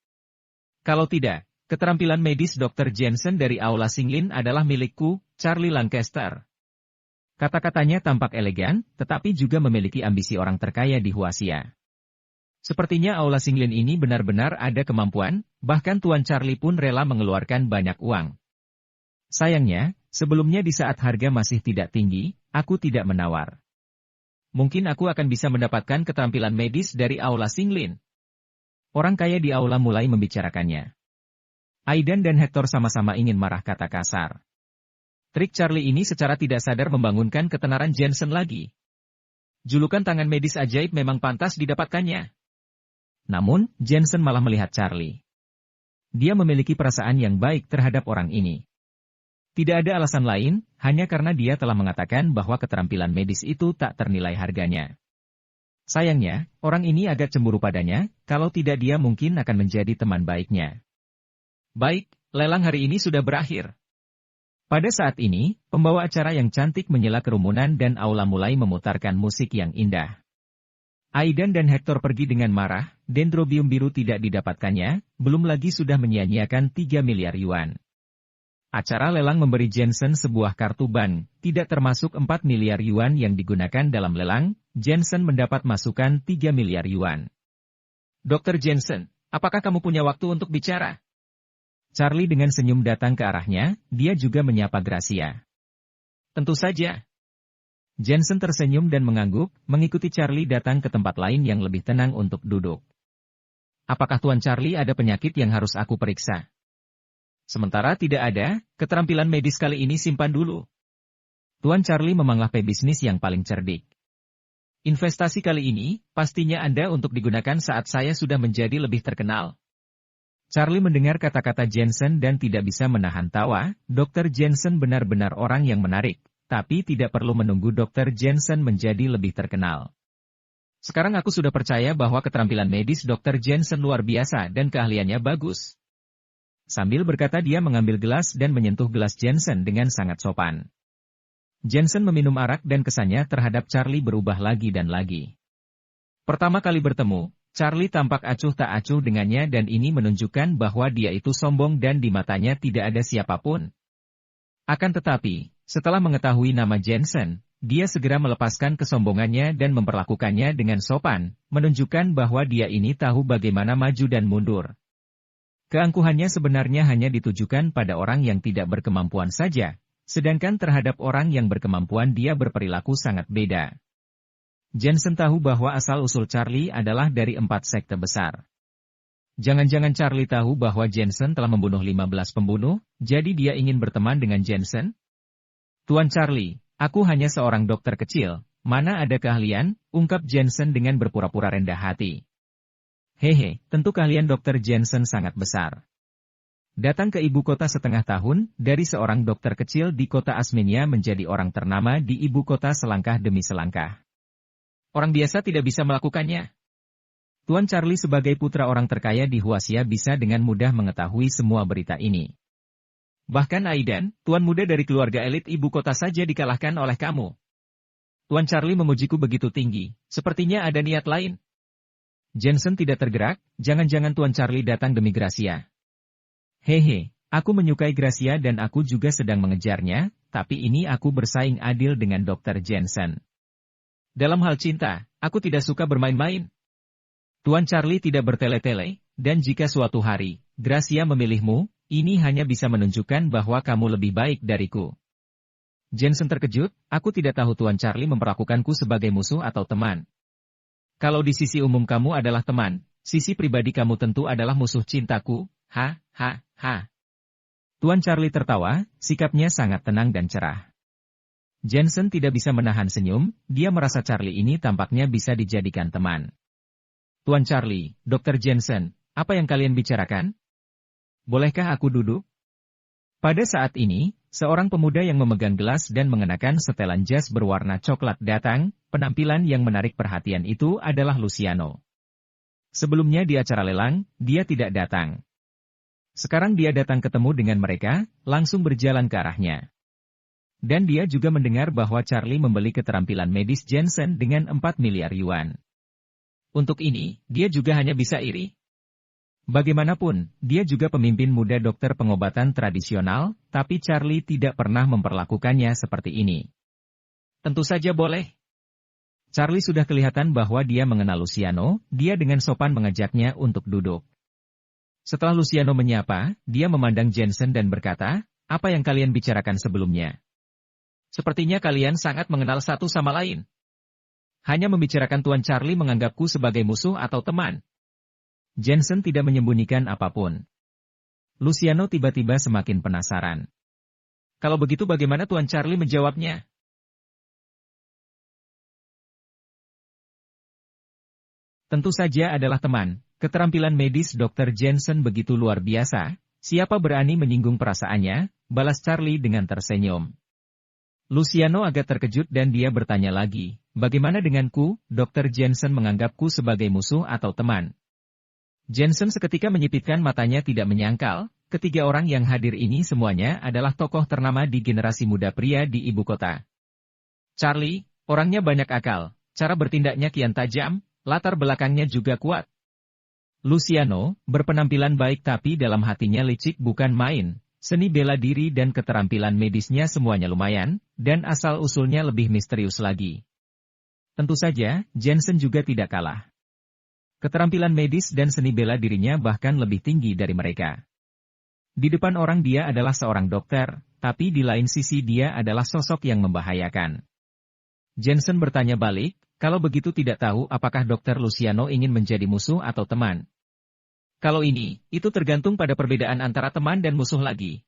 Kalau tidak, keterampilan medis Dr. Jensen dari Aula Singlin adalah milikku, Charlie Lancaster. Kata-katanya tampak elegan, tetapi juga memiliki ambisi orang terkaya di Huasia. Sepertinya Aula Singlin ini benar-benar ada kemampuan, bahkan Tuan Charlie pun rela mengeluarkan banyak uang. Sayangnya, sebelumnya di saat harga masih tidak tinggi, aku tidak menawar. Mungkin aku akan bisa mendapatkan keterampilan medis dari Aula Singlin. Orang kaya di aula mulai membicarakannya. Aidan dan Hector sama-sama ingin marah kata kasar. Trik Charlie ini secara tidak sadar membangunkan ketenaran Jensen lagi. Julukan tangan medis ajaib memang pantas didapatkannya. Namun, Jensen malah melihat Charlie. Dia memiliki perasaan yang baik terhadap orang ini. Tidak ada alasan lain, hanya karena dia telah mengatakan bahwa keterampilan medis itu tak ternilai harganya. Sayangnya, orang ini agak cemburu padanya, kalau tidak dia mungkin akan menjadi teman baiknya. Baik, lelang hari ini sudah berakhir. Pada saat ini, pembawa acara yang cantik menyela kerumunan dan aula mulai memutarkan musik yang indah. Aidan dan Hector pergi dengan marah, dendrobium biru tidak didapatkannya, belum lagi sudah menyia-nyiakan 3 miliar yuan. Acara lelang memberi Jensen sebuah kartu bank, tidak termasuk 4 miliar yuan yang digunakan dalam lelang, Jensen mendapat masukan 3 miliar yuan. Dr. Jensen, apakah kamu punya waktu untuk bicara? Charlie dengan senyum datang ke arahnya, dia juga menyapa Gracia. Tentu saja. Jensen tersenyum dan mengangguk, mengikuti Charlie datang ke tempat lain yang lebih tenang untuk duduk. Apakah Tuan Charlie ada penyakit yang harus aku periksa? Sementara tidak ada, keterampilan medis kali ini simpan dulu. Tuan Charlie memanglah pebisnis yang paling cerdik. Investasi kali ini, pastinya Anda untuk digunakan saat saya sudah menjadi lebih terkenal. Charlie mendengar kata-kata Jensen dan tidak bisa menahan tawa, Dr. Jensen benar-benar orang yang menarik, tapi tidak perlu menunggu Dr. Jensen menjadi lebih terkenal. Sekarang aku sudah percaya bahwa keterampilan medis Dr. Jensen luar biasa dan keahliannya bagus. Sambil berkata dia mengambil gelas dan menyentuh gelas Jensen dengan sangat sopan. Jensen meminum arak dan kesannya terhadap Charlie berubah lagi dan lagi. Pertama kali bertemu, Charlie tampak acuh tak acuh dengannya dan ini menunjukkan bahwa dia itu sombong dan di matanya tidak ada siapapun. Akan tetapi, setelah mengetahui nama Jensen, dia segera melepaskan kesombongannya dan memperlakukannya dengan sopan, menunjukkan bahwa dia ini tahu bagaimana maju dan mundur. Keangkuhannya sebenarnya hanya ditujukan pada orang yang tidak berkemampuan saja, sedangkan terhadap orang yang berkemampuan dia berperilaku sangat beda. Jensen tahu bahwa asal-usul Charlie adalah dari 4 sekte besar. Jangan-jangan Charlie tahu bahwa Jensen telah membunuh 15 pembunuh, jadi dia ingin berteman dengan Jensen? Tuan Charlie, aku hanya seorang dokter kecil, mana ada keahlian, ungkap Jensen dengan berpura-pura rendah hati. Hehe, tentu keahlian Dr. Jensen sangat besar. Datang ke ibu kota setengah tahun, dari seorang dokter kecil di kota Asmenia menjadi orang ternama di ibu kota selangkah demi selangkah. Orang biasa tidak bisa melakukannya. Tuan Charlie sebagai putra orang terkaya di Huasia bisa dengan mudah mengetahui semua berita ini. Bahkan Aidan, tuan muda dari keluarga elit ibu kota saja dikalahkan oleh kamu. Tuan Charlie memujiku begitu tinggi, sepertinya ada niat lain. Jensen tidak tergerak, jangan-jangan Tuan Charlie datang demi Gracia. Hehe, aku menyukai Gracia dan aku juga sedang mengejarnya, tapi ini aku bersaing adil dengan Dr. Jensen. Dalam hal cinta, aku tidak suka bermain-main. Tuan Charlie tidak bertele-tele, dan jika suatu hari, Gracia memilihmu, ini hanya bisa menunjukkan bahwa kamu lebih baik dariku. Jensen terkejut, aku tidak tahu Tuan Charlie memperlakukanku sebagai musuh atau teman. Kalau di sisi umum kamu adalah teman, sisi pribadi kamu tentu adalah musuh cintaku, ha, ha, ha. Tuan Charlie tertawa, sikapnya sangat tenang dan cerah. Jensen tidak bisa menahan senyum, dia merasa Charlie ini tampaknya bisa dijadikan teman. Tuan Charlie, Dr. Jensen, apa yang kalian bicarakan? Bolehkah aku duduk? Pada saat ini, seorang pemuda yang memegang gelas dan mengenakan setelan jas berwarna coklat datang, penampilan yang menarik perhatian itu adalah Luciano. Sebelumnya di acara lelang, dia tidak datang. Sekarang dia datang ketemu dengan mereka, langsung berjalan ke arahnya. Dan dia juga mendengar bahwa Charlie membeli keterampilan medis Jensen dengan 4 miliar yuan. Untuk ini, dia juga hanya bisa iri. Bagaimanapun, dia juga pemimpin muda dokter pengobatan tradisional, tapi Charlie tidak pernah memperlakukannya seperti ini. Tentu saja boleh. Charlie sudah kelihatan bahwa dia mengenal Luciano, dia dengan sopan mengajaknya untuk duduk. Setelah Luciano menyapa, dia memandang Jensen dan berkata, apa yang kalian bicarakan sebelumnya? Sepertinya kalian sangat mengenal satu sama lain. Hanya membicarakan Tuan Charlie menganggapku sebagai musuh atau teman. Jensen tidak menyembunyikan apapun. Luciano tiba-tiba semakin penasaran. Kalau begitu bagaimana Tuan Charlie menjawabnya? Tentu saja adalah teman. Keterampilan medis Dr. Jensen begitu luar biasa, siapa berani menyinggung perasaannya, balas Charlie dengan tersenyum. Luciano agak terkejut dan dia bertanya lagi, bagaimana denganku, Dr. Jensen menganggapku sebagai musuh atau teman? Jensen seketika menyipitkan matanya tidak menyangkal, ketiga orang yang hadir ini semuanya adalah tokoh ternama di generasi muda pria di ibu kota. Charlie, orangnya banyak akal, cara bertindaknya kian tajam, latar belakangnya juga kuat. Luciano, berpenampilan baik tapi dalam hatinya licik bukan main, seni bela diri dan keterampilan medisnya semuanya lumayan, dan asal-usulnya lebih misterius lagi. Tentu saja, Jensen juga tidak kalah. Keterampilan medis dan seni bela dirinya bahkan lebih tinggi dari mereka. Di depan orang dia adalah seorang dokter, tapi di lain sisi dia adalah sosok yang membahayakan. Jensen bertanya balik, kalau begitu tidak tahu apakah Dr. Luciano ingin menjadi musuh atau teman. Kalau ini, itu tergantung pada perbedaan antara teman dan musuh lagi.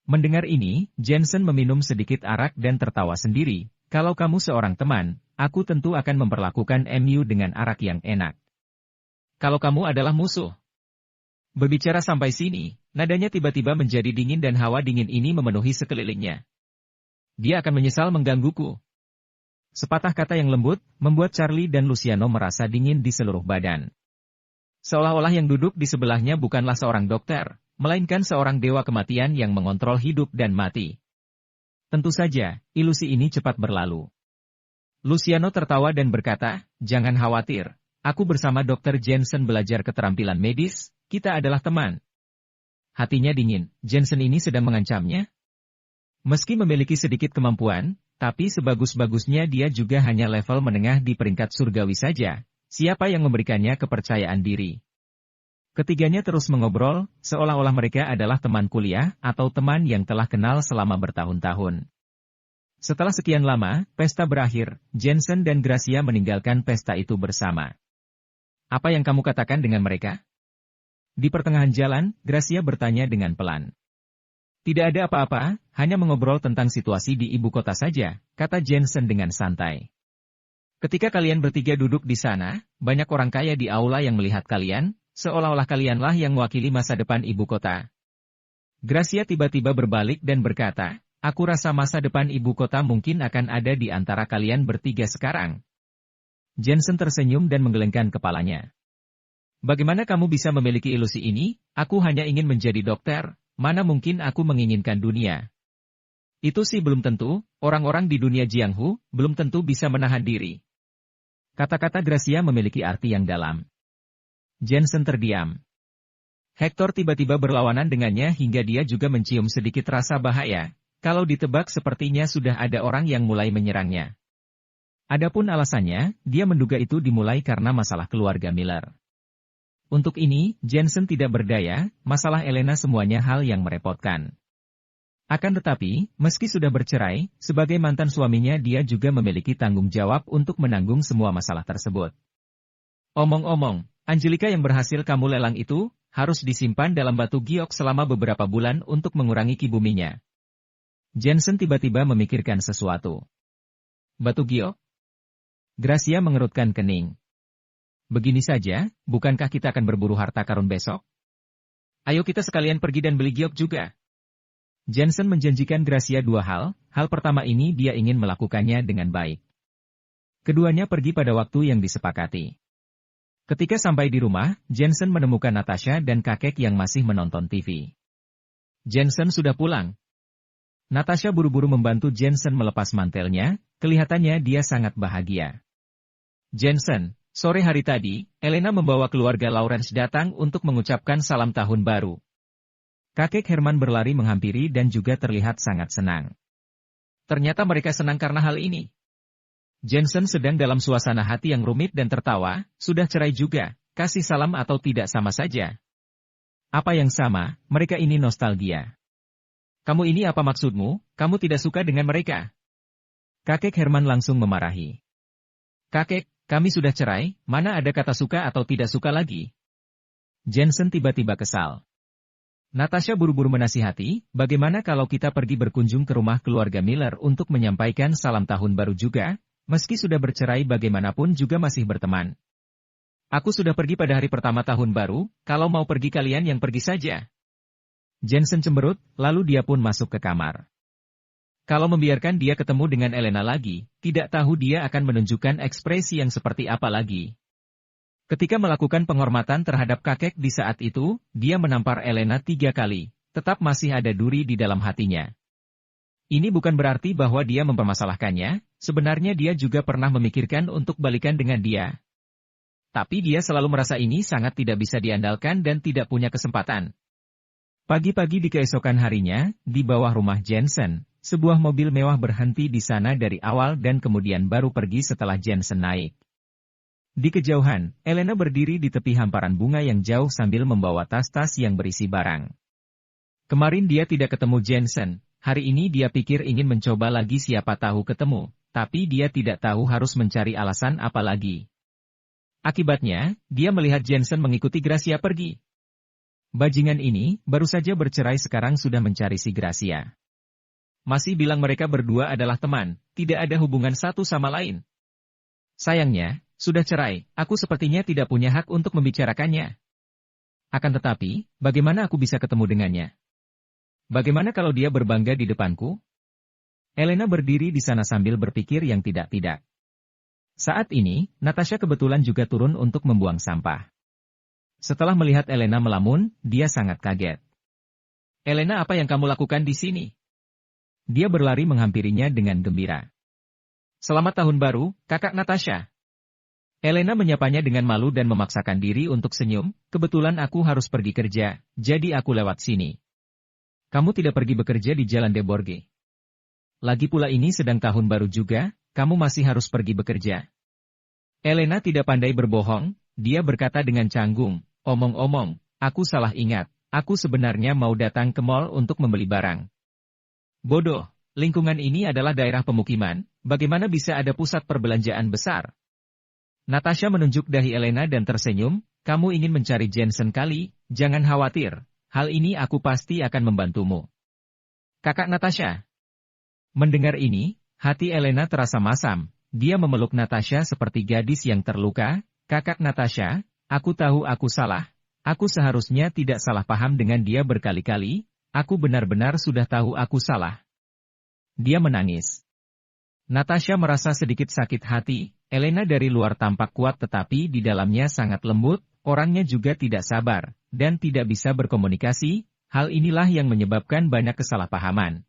Mendengar ini, Jensen meminum sedikit arak dan tertawa sendiri. Kalau kamu seorang teman, aku tentu akan memperlakukan MU dengan arak yang enak. Kalau kamu adalah musuh. Berbicara sampai sini, nadanya tiba-tiba menjadi dingin dan hawa dingin ini memenuhi sekelilingnya. Dia akan menyesal menggangguku. Sepatah kata yang lembut, membuat Charlie dan Luciano merasa dingin di seluruh badan. Seolah-olah yang duduk di sebelahnya bukanlah seorang dokter, melainkan seorang dewa kematian yang mengontrol hidup dan mati. Tentu saja, ilusi ini cepat berlalu. Luciano tertawa dan berkata, jangan khawatir, aku bersama Dr. Jensen belajar keterampilan medis, kita adalah teman. Hatinya dingin, Jensen ini sedang mengancamnya? Meski memiliki sedikit kemampuan, tapi sebagus-bagusnya dia juga hanya level menengah di peringkat surgawi saja. Siapa yang memberikannya kepercayaan diri? Ketiganya terus mengobrol, seolah-olah mereka adalah teman kuliah atau teman yang telah kenal selama bertahun-tahun. Setelah sekian lama, pesta berakhir, Jensen dan Gracia meninggalkan pesta itu bersama. Apa yang kamu katakan dengan mereka? Di pertengahan jalan, Gracia bertanya dengan pelan. Tidak ada apa-apa, hanya mengobrol tentang situasi di ibu kota saja, kata Jensen dengan santai. Ketika kalian bertiga duduk di sana, banyak orang kaya di aula yang melihat kalian, seolah-olah kalianlah yang mewakili masa depan ibu kota. Gracia tiba-tiba berbalik dan berkata, aku rasa masa depan ibu kota mungkin akan ada di antara kalian bertiga sekarang. Jensen tersenyum dan menggelengkan kepalanya. Bagaimana kamu bisa memiliki ilusi ini? Aku hanya ingin menjadi dokter, mana mungkin aku menginginkan dunia. Itu sih belum tentu, orang-orang di dunia Jianghu belum tentu bisa menahan diri. Kata-kata Gracia memiliki arti yang dalam. Jensen terdiam. Hector tiba-tiba berlawanan dengannya hingga dia juga mencium sedikit rasa bahaya. Kalau ditebak sepertinya sudah ada orang yang mulai menyerangnya. Adapun alasannya, dia menduga itu dimulai karena masalah keluarga Miller. Untuk ini, Jensen tidak berdaya, masalah Elena semuanya hal yang merepotkan. Akan tetapi, meski sudah bercerai, sebagai mantan suaminya dia juga memiliki tanggung jawab untuk menanggung semua masalah tersebut. Omong-omong, Angelika yang berhasil kamu lelang itu, harus disimpan dalam batu giok selama beberapa bulan untuk mengurangi kibuminya. Jensen tiba-tiba memikirkan sesuatu. Batu giok? Gracia mengerutkan kening. Begini saja, bukankah kita akan berburu harta karun besok? Ayo kita sekalian pergi dan beli giok juga. Jensen menjanjikan Gracia dua hal. Hal pertama ini dia ingin melakukannya dengan baik. Keduanya pergi pada waktu yang disepakati. Ketika sampai di rumah, Jensen menemukan Natasha dan kakek yang masih menonton TV. Jensen sudah pulang. Natasha buru-buru membantu Jensen melepas mantelnya, kelihatannya dia sangat bahagia. Jensen, sore hari tadi, Elena membawa keluarga Lawrence datang untuk mengucapkan salam tahun baru. Kakek Herman berlari menghampiri dan juga terlihat sangat senang. Ternyata mereka senang karena hal ini. Jensen sedang dalam suasana hati yang rumit dan tertawa, sudah cerai juga, kasih salam atau tidak sama saja. Apa yang sama, mereka ini nostalgia. Kamu ini apa maksudmu, kamu tidak suka dengan mereka? Kakek Herman langsung memarahi. Kakek, kami sudah cerai, mana ada kata suka atau tidak suka lagi? Jensen tiba-tiba kesal. Natasha buru-buru menasihati, bagaimana kalau kita pergi berkunjung ke rumah keluarga Miller untuk menyampaikan salam tahun baru juga, meski sudah bercerai bagaimanapun juga masih berteman. Aku sudah pergi pada hari pertama tahun baru, kalau mau pergi kalian yang pergi saja. Jensen cemberut, lalu dia pun masuk ke kamar. Kalau membiarkan dia ketemu dengan Elena lagi, tidak tahu dia akan menunjukkan ekspresi yang seperti apa lagi. Ketika melakukan penghormatan terhadap kakek di saat itu, dia menampar Elena 3 kali, tetap masih ada duri di dalam hatinya. Ini bukan berarti bahwa dia mempermasalahkannya, sebenarnya dia juga pernah memikirkan untuk balikan dengan dia. Tapi dia selalu merasa ini sangat tidak bisa diandalkan dan tidak punya kesempatan. Pagi-pagi di keesokan harinya, di bawah rumah Jensen, sebuah mobil mewah berhenti di sana dari awal dan kemudian baru pergi setelah Jensen naik. Di kejauhan, Elena berdiri di tepi hamparan bunga yang jauh sambil membawa tas-tas yang berisi barang. Kemarin dia tidak ketemu Jensen, hari ini dia pikir ingin mencoba lagi siapa tahu ketemu, tapi dia tidak tahu harus mencari alasan apa lagi. Akibatnya, dia melihat Jensen mengikuti Gracia pergi. Bajingan ini, baru saja bercerai sekarang sudah mencari si Gracia. Masih bilang mereka berdua adalah teman, tidak ada hubungan satu sama lain. Sayangnya, sudah cerai, aku sepertinya tidak punya hak untuk membicarakannya. Akan tetapi, bagaimana aku bisa ketemu dengannya? Bagaimana kalau dia berbangga di depanku? Elena berdiri di sana sambil berpikir yang tidak-tidak. Saat ini, Natasha kebetulan juga turun untuk membuang sampah. Setelah melihat Elena melamun, dia sangat kaget. Elena, apa yang kamu lakukan di sini? Dia berlari menghampirinya dengan gembira. Selamat tahun baru, kakak Natasha. Elena menyapanya dengan malu dan memaksakan diri untuk senyum, kebetulan aku harus pergi kerja, jadi aku lewat sini. Kamu tidak pergi bekerja di Jalan de Borge. Lagi pula ini sedang tahun baru juga, kamu masih harus pergi bekerja. Elena tidak pandai berbohong, dia berkata dengan canggung, omong-omong, aku salah ingat, aku sebenarnya mau datang ke mall untuk membeli barang. Bodoh, lingkungan ini adalah daerah pemukiman, bagaimana bisa ada pusat perbelanjaan besar? Natasha menunjuk dahi Elena dan tersenyum, kamu ingin mencari Jensen kali, jangan khawatir, hal ini aku pasti akan membantumu. Kakak Natasha. Mendengar ini, hati Elena terasa masam, dia memeluk Natasha seperti gadis yang terluka, kakak Natasha, aku tahu aku salah, aku seharusnya tidak salah paham dengan dia berkali-kali, aku benar-benar sudah tahu aku salah. Dia menangis. Natasha merasa sedikit sakit hati, Elena dari luar tampak kuat tetapi di dalamnya sangat lembut, orangnya juga tidak sabar, dan tidak bisa berkomunikasi, hal inilah yang menyebabkan banyak kesalahpahaman.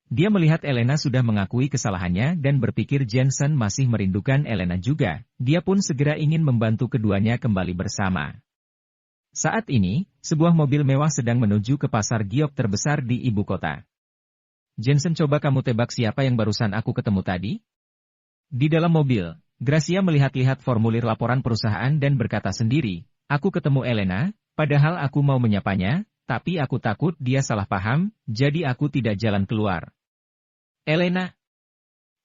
Dia melihat Elena sudah mengakui kesalahannya dan berpikir Jensen masih merindukan Elena juga, dia pun segera ingin membantu keduanya kembali bersama. Saat ini, sebuah mobil mewah sedang menuju ke pasar giok terbesar di ibu kota. Jensen, coba kamu tebak siapa yang barusan aku ketemu tadi? Di dalam mobil, Gracia melihat-lihat formulir laporan perusahaan dan berkata sendiri, aku ketemu Elena, padahal aku mau menyapanya, tapi aku takut dia salah paham, jadi aku tidak jalan keluar. Elena.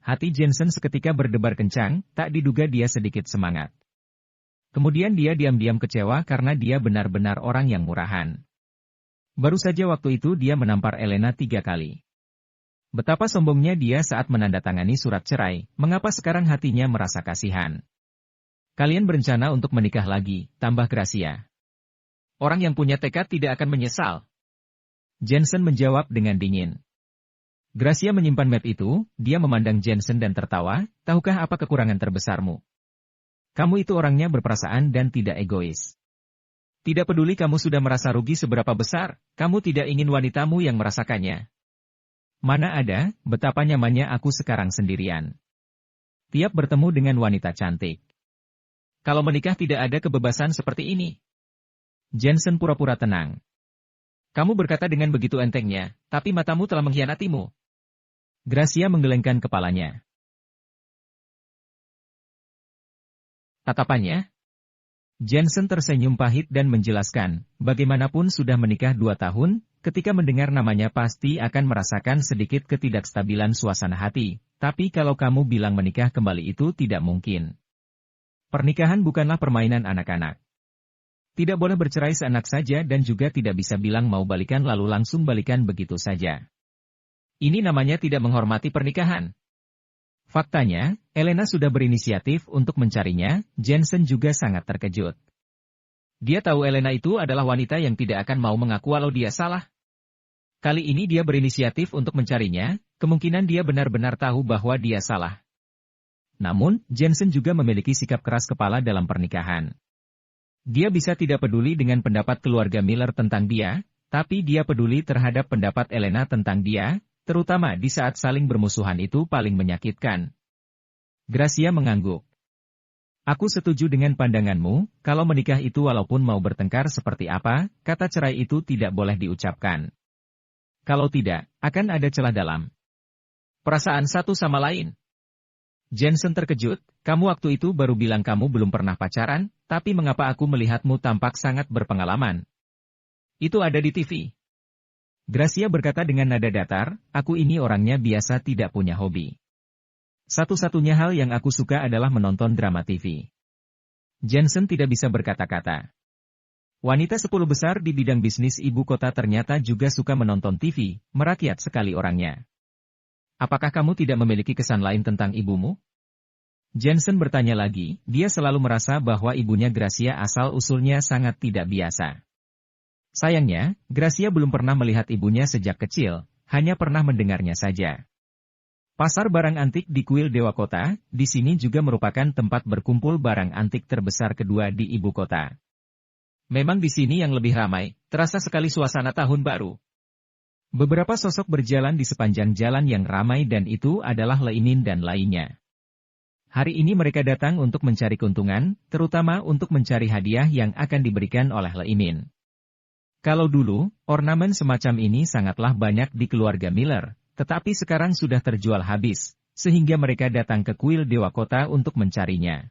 Hati Jensen seketika berdebar kencang, tak diduga dia sedikit semangat. Kemudian dia diam-diam kecewa karena dia benar-benar orang yang murahan. Baru saja waktu itu dia menampar Elena 3 kali. Betapa sombongnya dia saat menandatangani surat cerai, mengapa sekarang hatinya merasa kasihan. Kalian berencana untuk menikah lagi, tambah Gracia. Orang yang punya tekad tidak akan menyesal. Jensen menjawab dengan dingin. Gracia menyimpan map itu, dia memandang Jensen dan tertawa, tahukah apa kekurangan terbesarmu? Kamu itu orangnya berperasaan dan tidak egois. Tidak peduli kamu sudah merasa rugi seberapa besar, kamu tidak ingin wanitamu yang merasakannya. Mana ada, betapa nyamannya aku sekarang sendirian. Tiap bertemu dengan wanita cantik. Kalau menikah tidak ada kebebasan seperti ini. Jensen pura-pura tenang. Kamu berkata dengan begitu entengnya, tapi matamu telah mengkhianatimu. Gracia menggelengkan kepalanya. Tatapannya? Jensen tersenyum pahit dan menjelaskan, bagaimanapun sudah menikah 2 tahun, ketika mendengar namanya pasti akan merasakan sedikit ketidakstabilan suasana hati, tapi kalau kamu bilang menikah kembali itu tidak mungkin. Pernikahan bukanlah permainan anak-anak. Tidak boleh bercerai seenak saja dan juga tidak bisa bilang mau balikan lalu langsung balikan begitu saja. Ini namanya tidak menghormati pernikahan. Faktanya, Elena sudah berinisiatif untuk mencarinya, Jensen juga sangat terkejut. Dia tahu Elena itu adalah wanita yang tidak akan mau mengaku walau dia salah. Kali ini dia berinisiatif untuk mencarinya, kemungkinan dia benar-benar tahu bahwa dia salah. Namun, Jensen juga memiliki sikap keras kepala dalam pernikahan. Dia bisa tidak peduli dengan pendapat keluarga Miller tentang dia, tapi dia peduli terhadap pendapat Elena tentang dia, terutama di saat saling bermusuhan itu paling menyakitkan. Gracia mengangguk. Aku setuju dengan pandanganmu, kalau menikah itu walaupun mau bertengkar seperti apa, kata cerai itu tidak boleh diucapkan. Kalau tidak, akan ada celah dalam perasaan satu sama lain. Jensen terkejut, kamu waktu itu baru bilang kamu belum pernah pacaran, tapi mengapa aku melihatmu tampak sangat berpengalaman? Itu ada di TV. Gracia berkata dengan nada datar, aku ini orangnya biasa tidak punya hobi. Satu-satunya hal yang aku suka adalah menonton drama TV. Jensen tidak bisa berkata-kata. Wanita 10 besar di bidang bisnis ibu kota ternyata juga suka menonton TV, merakyat sekali orangnya. Apakah kamu tidak memiliki kesan lain tentang ibumu? Jensen bertanya lagi, dia selalu merasa bahwa ibunya Gracia asal-usulnya sangat tidak biasa. Sayangnya, Gracia belum pernah melihat ibunya sejak kecil, hanya pernah mendengarnya saja. Pasar barang antik di kuil Dewa Kota, di sini juga merupakan tempat berkumpul barang antik terbesar kedua di ibu kota. Memang di sini yang lebih ramai, terasa sekali suasana tahun baru. Beberapa sosok berjalan di sepanjang jalan yang ramai dan itu adalah Leimin dan lainnya. Hari ini mereka datang untuk mencari keuntungan, terutama untuk mencari hadiah yang akan diberikan oleh Leimin. Kalau dulu, ornamen semacam ini sangatlah banyak di keluarga Miller, tetapi sekarang sudah terjual habis, sehingga mereka datang ke kuil Dewa Kota untuk mencarinya.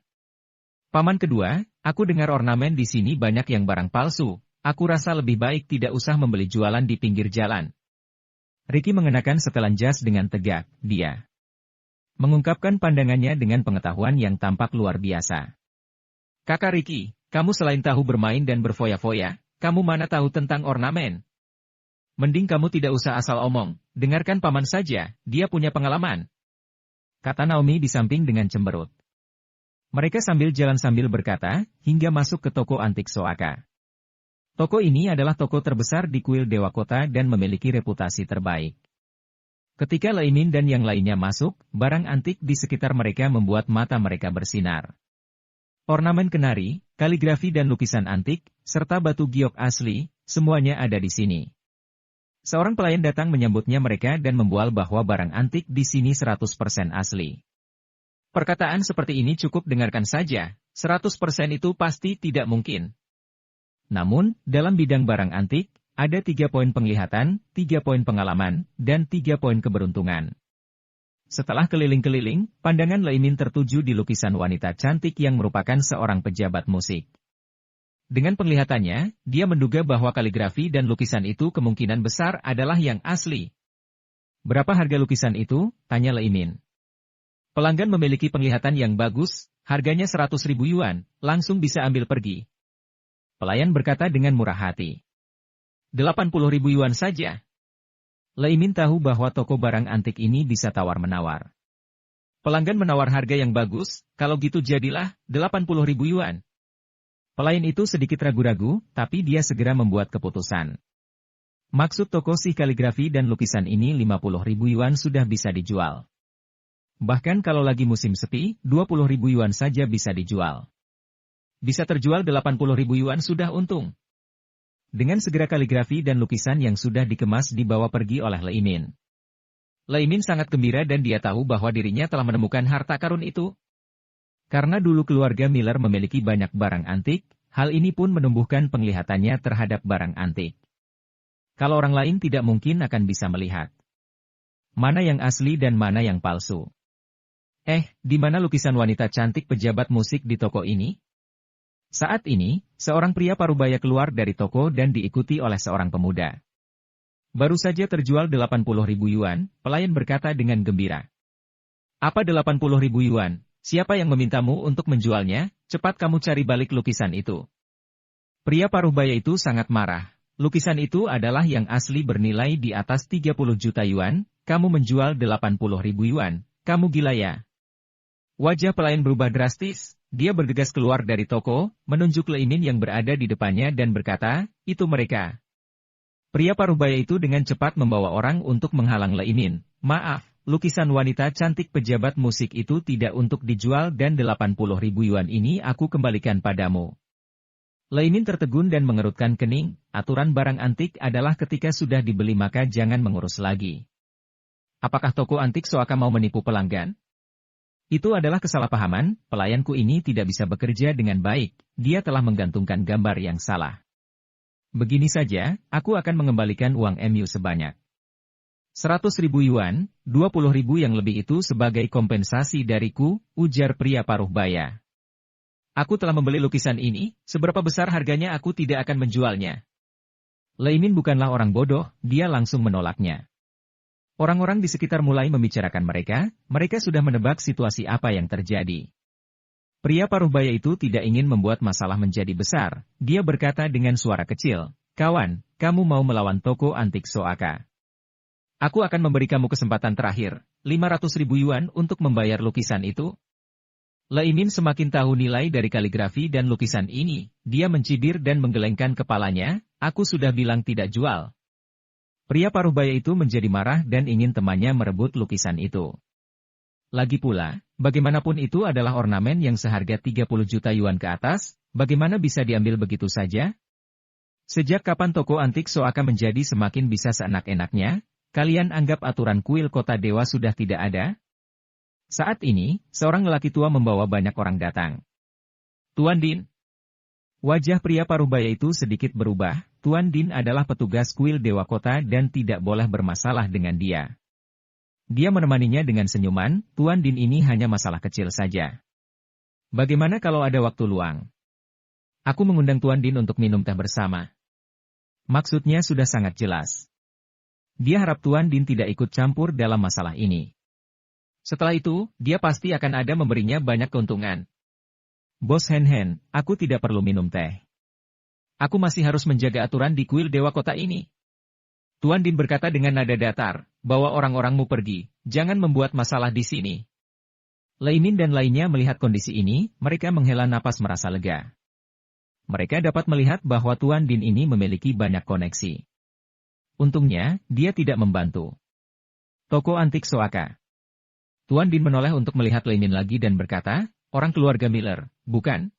Paman kedua, aku dengar ornamen di sini banyak yang barang palsu, aku rasa lebih baik tidak usah membeli jualan di pinggir jalan. Ricky mengenakan setelan jas dengan tegak, dia mengungkapkan pandangannya dengan pengetahuan yang tampak luar biasa. Kakak Ricky, kamu selain tahu bermain dan berfoya-foya, kamu mana tahu tentang ornamen? Mending kamu tidak usah asal omong, dengarkan paman saja, dia punya pengalaman. Kata Naomi di samping dengan cemberut. Mereka sambil jalan sambil berkata, hingga masuk ke toko antik Soaka. Toko ini adalah toko terbesar di kuil Dewa Kota dan memiliki reputasi terbaik. Ketika Leimin dan yang lainnya masuk, barang antik di sekitar mereka membuat mata mereka bersinar. Ornamen kenari, kaligrafi dan lukisan antik, serta batu giok asli, semuanya ada di sini. Seorang pelayan datang menyambutnya mereka dan membual bahwa barang antik di sini 100% asli. Perkataan seperti ini cukup dengarkan saja, 100% itu pasti tidak mungkin. Namun, dalam bidang barang antik, Ada 3 poin penglihatan, 3 poin pengalaman, dan 3 poin keberuntungan. Setelah keliling-keliling, pandangan Leimin tertuju di lukisan wanita cantik yang merupakan seorang pejabat musik. Dengan penglihatannya, dia menduga bahwa kaligrafi dan lukisan itu kemungkinan besar adalah yang asli. Berapa harga lukisan itu? Tanya Leimin. Pelanggan memiliki penglihatan yang bagus, harganya 100.000 yuan, langsung bisa ambil pergi. Pelayan berkata dengan murah hati. 80.000 yuan saja. Leimin tahu bahwa toko barang antik ini bisa tawar-menawar. Pelanggan menawar harga yang bagus, kalau gitu jadilah 80.000 yuan. Pelayan itu sedikit ragu-ragu, tapi dia segera membuat keputusan. Maksud toko si kaligrafi dan lukisan ini 50.000 yuan sudah bisa dijual. Bahkan kalau lagi musim sepi, 20.000 yuan saja bisa dijual. Bisa terjual 80.000 yuan sudah untung. Dengan segera kaligrafi dan lukisan yang sudah dikemas dibawa pergi oleh Leimin. Leimin sangat gembira dan dia tahu bahwa dirinya telah menemukan harta karun itu. Karena dulu keluarga Miller memiliki banyak barang antik, hal ini pun menumbuhkan penglihatannya terhadap barang antik. Kalau orang lain tidak mungkin akan bisa melihat mana yang asli dan mana yang palsu. Di mana lukisan wanita cantik pejabat musik di toko ini? Saat ini, seorang pria parubaya keluar dari toko dan diikuti oleh seorang pemuda. Baru saja terjual 80.000 yuan, pelayan berkata dengan gembira. Apa 80.000 yuan? Siapa yang memintamu untuk menjualnya? Cepat kamu cari balik lukisan itu. Pria parubaya itu sangat marah. Lukisan itu adalah yang asli bernilai di atas 30 juta yuan, kamu menjual 80.000 yuan, kamu gila ya? Wajah pelayan berubah drastis. Dia bergegas keluar dari toko, menunjuk Leimin yang berada di depannya dan berkata, itu mereka. Pria parubaya itu dengan cepat membawa orang untuk menghalang Leimin. Maaf, lukisan wanita cantik pejabat musik itu tidak untuk dijual dan 80.000 yuan ini aku kembalikan padamu. Leimin tertegun dan mengerutkan kening, aturan barang antik adalah ketika sudah dibeli maka jangan mengurus lagi. Apakah toko antik Soaka mau menipu pelanggan? Itu adalah kesalahpahaman, pelayanku ini tidak bisa bekerja dengan baik, dia telah menggantungkan gambar yang salah. Begini saja, aku akan mengembalikan uang MU sebanyak 100.000 yuan, 20.000 yang lebih itu sebagai kompensasi dariku, ujar pria paruh baya. Aku telah membeli lukisan ini, seberapa besar harganya aku tidak akan menjualnya. Leimin bukanlah orang bodoh, dia langsung menolaknya. Orang-orang di sekitar mulai membicarakan mereka sudah menebak situasi apa yang terjadi. Pria paruhbaya itu tidak ingin membuat masalah menjadi besar, dia berkata dengan suara kecil, kawan, kamu mau melawan toko antik Soaka. Aku akan memberi kamu kesempatan terakhir, 500.000 yuan untuk membayar lukisan itu. Leimin semakin tahu nilai dari kaligrafi dan lukisan ini, dia mencibir dan menggelengkan kepalanya, aku sudah bilang tidak jual. Pria paruhbaya itu menjadi marah dan ingin temannya merebut lukisan itu. Lagi pula, bagaimanapun itu adalah ornamen yang seharga 30 juta yuan ke atas, bagaimana bisa diambil begitu saja? Sejak kapan toko antik Soaka menjadi semakin bisa seenak-enaknya? Kalian anggap aturan kuil kota dewa sudah tidak ada? Saat ini, seorang lelaki tua membawa banyak orang datang. Tuan Din. Wajah pria paruhbaya itu sedikit berubah, Tuan Din adalah petugas kuil dewa kota dan tidak boleh bermasalah dengan dia. Dia menemaninya dengan senyuman, Tuan Din ini hanya masalah kecil saja. Bagaimana kalau ada waktu luang? Aku mengundang Tuan Din untuk minum teh bersama. Maksudnya sudah sangat jelas. Dia harap Tuan Din tidak ikut campur dalam masalah ini. Setelah itu, dia pasti akan ada memberinya banyak keuntungan. Bos Hen Hen, aku tidak perlu minum teh. Aku masih harus menjaga aturan di kuil dewa kota ini. Tuan Din berkata dengan nada datar, bawa orang-orangmu pergi, jangan membuat masalah di sini. Leimin dan lainnya melihat kondisi ini, mereka menghela napas merasa lega. Mereka dapat melihat bahwa Tuan Din ini memiliki banyak koneksi. Untungnya, dia tidak membantu. Toko antik Soaka. Tuan Din menoleh untuk melihat Leimin lagi dan berkata, orang keluarga Miller, bukan?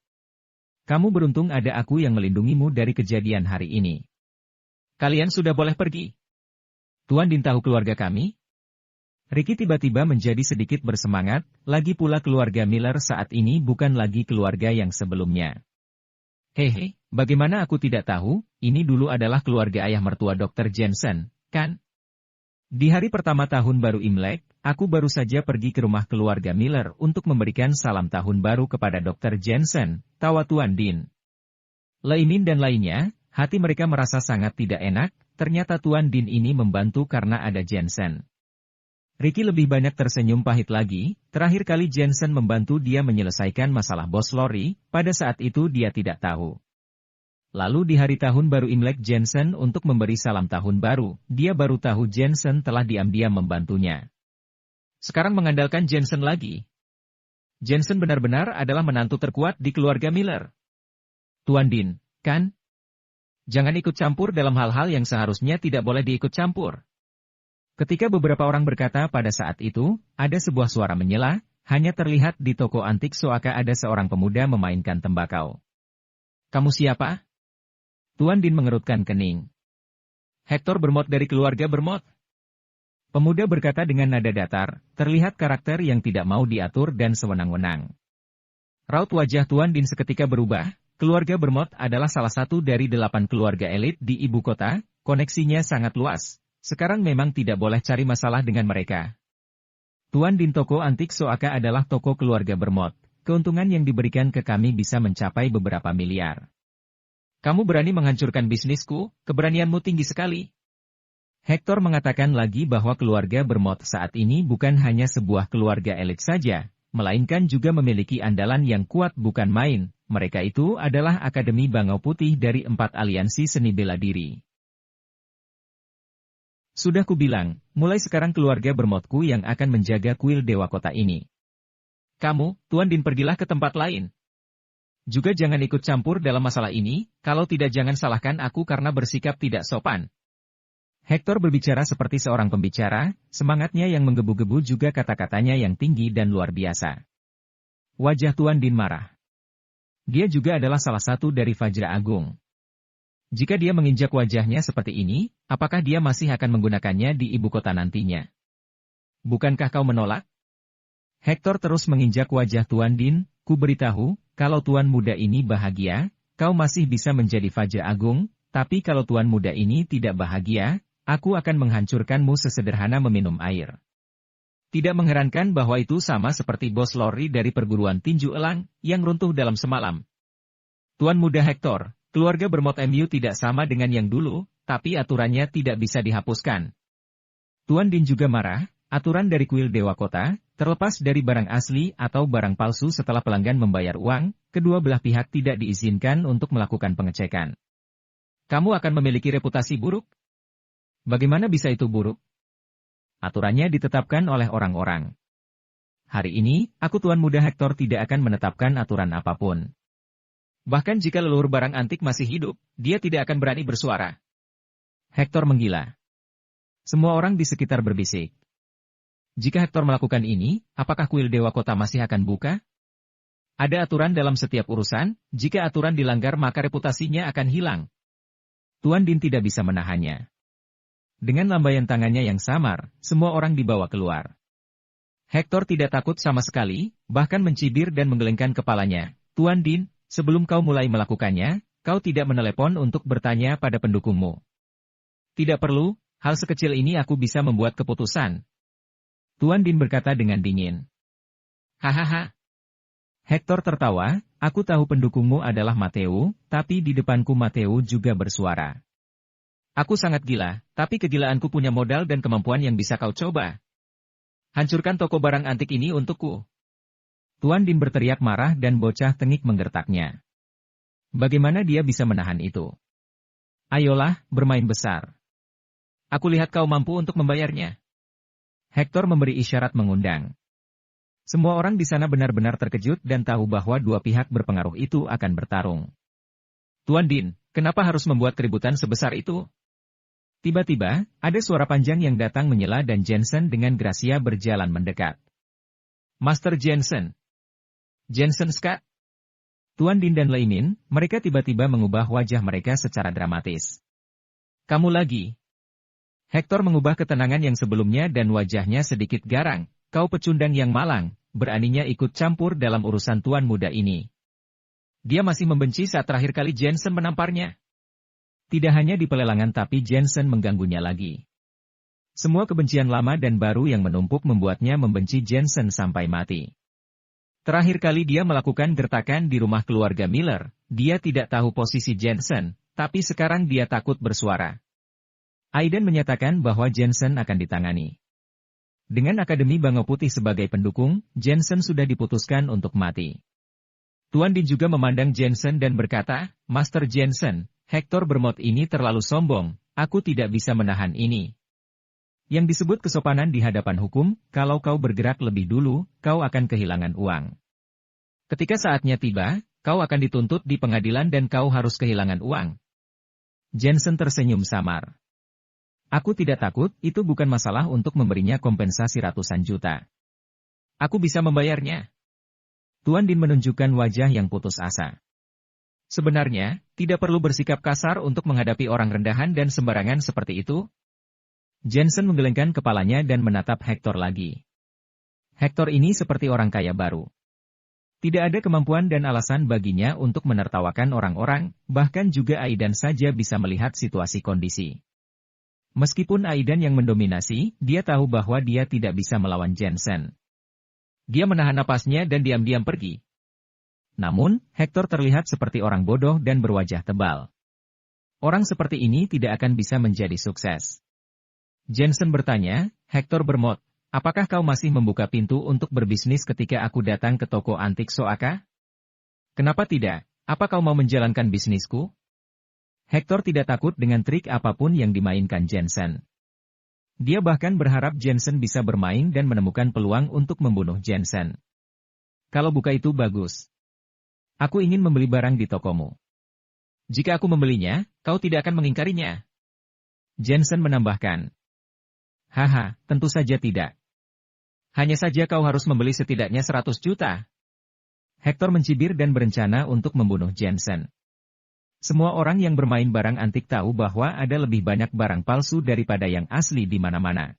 Kamu beruntung ada aku yang melindungimu dari kejadian hari ini. Kalian sudah boleh pergi. Tuan Din tahu keluarga kami? Ricky tiba-tiba menjadi sedikit bersemangat, lagi pula keluarga Miller saat ini bukan lagi keluarga yang sebelumnya. Hehe, bagaimana aku tidak tahu, ini dulu adalah keluarga ayah mertua Dr. Jensen, kan? Di hari pertama tahun baru Imlek, aku baru saja pergi ke rumah keluarga Miller untuk memberikan salam tahun baru kepada Dr. Jensen, tawa Tuan Din. Leimin dan lainnya, hati mereka merasa sangat tidak enak, ternyata Tuan Din ini membantu karena ada Jensen. Ricky lebih banyak tersenyum pahit lagi, terakhir kali Jensen membantu dia menyelesaikan masalah bos Lori, pada saat itu dia tidak tahu. Lalu di hari tahun baru Imlek Jensen untuk memberi salam tahun baru, dia baru tahu Jensen telah diam-diam membantunya. Sekarang mengandalkan Jensen lagi. Jensen benar-benar adalah menantu terkuat di keluarga Miller. Tuan Din, kan? Jangan ikut campur dalam hal-hal yang seharusnya tidak boleh diikut campur. Ketika beberapa orang berkata pada saat itu, ada sebuah suara menyela, hanya terlihat di toko antik Soaka ada seorang pemuda memainkan tembakau. Kamu siapa? Tuan Din mengerutkan kening. Hector Bermot dari keluarga Bermot. Pemuda berkata dengan nada datar, terlihat karakter yang tidak mau diatur dan sewenang-wenang. Raut wajah Tuan Din seketika berubah, keluarga Bermot adalah salah satu dari 8 keluarga elit di ibu kota, koneksinya sangat luas. Sekarang memang tidak boleh cari masalah dengan mereka. Tuan Din, toko antik Soaka adalah toko keluarga Bermot. Keuntungan yang diberikan ke kami bisa mencapai beberapa miliar. Kamu berani menghancurkan bisnisku, keberanianmu tinggi sekali. Hector mengatakan lagi bahwa keluarga Bermot saat ini bukan hanya sebuah keluarga elit saja, melainkan juga memiliki andalan yang kuat bukan main, mereka itu adalah Akademi Bangau Putih dari 4 aliansi seni bela diri. Sudah kubilang, mulai sekarang keluarga Bermotku yang akan menjaga kuil Dewa Kota ini. Kamu, Tuan Din, pergilah ke tempat lain. Juga jangan ikut campur dalam masalah ini, kalau tidak jangan salahkan aku karena bersikap tidak sopan. Hector berbicara seperti seorang pembicara, semangatnya yang menggebu-gebu juga kata-katanya yang tinggi dan luar biasa. Wajah Tuan Din marah. Dia juga adalah salah satu dari Vajra Agung. Jika dia menginjak wajahnya seperti ini, apakah dia masih akan menggunakannya di ibu kota nantinya? Bukankah kau menolak? Hector terus menginjak wajah Tuan Din, ku beritahu, kalau Tuan muda ini bahagia, kau masih bisa menjadi Vajra Agung, tapi kalau Tuan muda ini tidak bahagia, aku akan menghancurkanmu sesederhana meminum air. Tidak mengherankan bahwa itu sama seperti bos Lori dari perguruan tinju elang, yang runtuh dalam semalam. Tuan muda Hector, keluarga Bermot MU tidak sama dengan yang dulu, tapi aturannya tidak bisa dihapuskan. Tuan Din juga marah, aturan dari kuil Dewa Kota, terlepas dari barang asli atau barang palsu setelah pelanggan membayar uang, kedua belah pihak tidak diizinkan untuk melakukan pengecekan. Kamu akan memiliki reputasi buruk? Bagaimana bisa itu buruk? Aturannya ditetapkan oleh orang-orang. Hari ini, aku Tuan Muda Hector tidak akan menetapkan aturan apapun. Bahkan jika leluhur barang antik masih hidup, dia tidak akan berani bersuara. Hector menggila. Semua orang di sekitar berbisik. Jika Hector melakukan ini, apakah kuil Dewa Kota masih akan buka? Ada aturan dalam setiap urusan, jika aturan dilanggar maka reputasinya akan hilang. Tuan Din tidak bisa menahannya. Dengan lambaian tangannya yang samar, semua orang dibawa keluar. Hector tidak takut sama sekali, bahkan mencibir dan menggelengkan kepalanya. Tuan Din, sebelum kau mulai melakukannya, kau tidak menelepon untuk bertanya pada pendukungmu. Tidak perlu, hal sekecil ini aku bisa membuat keputusan. Tuan Din berkata dengan dingin. Hahaha. Hector tertawa, aku tahu pendukungmu adalah Mateo, tapi di depanku Mateo juga bersuara. Aku sangat gila, tapi kegilaanku punya modal dan kemampuan yang bisa kau coba. Hancurkan toko barang antik ini untukku. Tuan Din berteriak marah dan bocah tengik menggertaknya. Bagaimana dia bisa menahan itu? Ayolah, bermain besar. Aku lihat kau mampu untuk membayarnya. Hector memberi isyarat mengundang. Semua orang di sana benar-benar terkejut dan tahu bahwa dua pihak berpengaruh itu akan bertarung. Tuan Din, kenapa harus membuat keributan sebesar itu? Tiba-tiba, ada suara panjang yang datang menyela dan Jensen dengan grasia berjalan mendekat. Master Jensen. Jensen Ska. Tuan Din dan Leimin, mereka tiba-tiba mengubah wajah mereka secara dramatis. Kamu lagi. Hector mengubah ketenangan yang sebelumnya dan wajahnya sedikit garang. Kau pecundang yang malang, beraninya ikut campur dalam urusan tuan muda ini. Dia masih membenci saat terakhir kali Jensen menamparnya. Tidak hanya di pelelangan tapi Jensen mengganggunya lagi. Semua kebencian lama dan baru yang menumpuk membuatnya membenci Jensen sampai mati. Terakhir kali dia melakukan gertakan di rumah keluarga Miller, dia tidak tahu posisi Jensen, tapi sekarang dia takut bersuara. Aiden menyatakan bahwa Jensen akan ditangani. Dengan Akademi Bangau Putih sebagai pendukung, Jensen sudah diputuskan untuk mati. Tuan Din juga memandang Jensen dan berkata, Master Jensen, Hector Bermot ini terlalu sombong, aku tidak bisa menahan ini. Yang disebut kesopanan di hadapan hukum, kalau kau bergerak lebih dulu, kau akan kehilangan uang. Ketika saatnya tiba, kau akan dituntut di pengadilan dan kau harus kehilangan uang. Jensen tersenyum samar. Aku tidak takut, itu bukan masalah untuk memberinya kompensasi ratusan juta. Aku bisa membayarnya. Tuan Din menunjukkan wajah yang putus asa. Sebenarnya, tidak perlu bersikap kasar untuk menghadapi orang rendahan dan sembarangan seperti itu. Jensen menggelengkan kepalanya dan menatap Hector lagi. Hector ini seperti orang kaya baru. Tidak ada kemampuan dan alasan baginya untuk menertawakan orang-orang, bahkan juga Aidan saja bisa melihat situasi kondisi. Meskipun Aidan yang mendominasi, dia tahu bahwa dia tidak bisa melawan Jensen. Dia menahan napasnya dan diam-diam pergi. Namun, Hector terlihat seperti orang bodoh dan berwajah tebal. Orang seperti ini tidak akan bisa menjadi sukses. Jensen bertanya, Hector Bermot, apakah kau masih membuka pintu untuk berbisnis ketika aku datang ke toko antik Soaka? Kenapa tidak? Apa kau mau menjalankan bisnisku? Hector tidak takut dengan trik apapun yang dimainkan Jensen. Dia bahkan berharap Jensen bisa bermain dan menemukan peluang untuk membunuh Jensen. Kalau buka itu bagus. Aku ingin membeli barang di tokomu. Jika aku membelinya, kau tidak akan mengingkarinya. Jensen menambahkan. Haha, tentu saja tidak. Hanya saja kau harus membeli setidaknya 100 juta. Hector mencibir dan berencana untuk membunuh Jensen. Semua orang yang bermain barang antik tahu bahwa ada lebih banyak barang palsu daripada yang asli di mana-mana.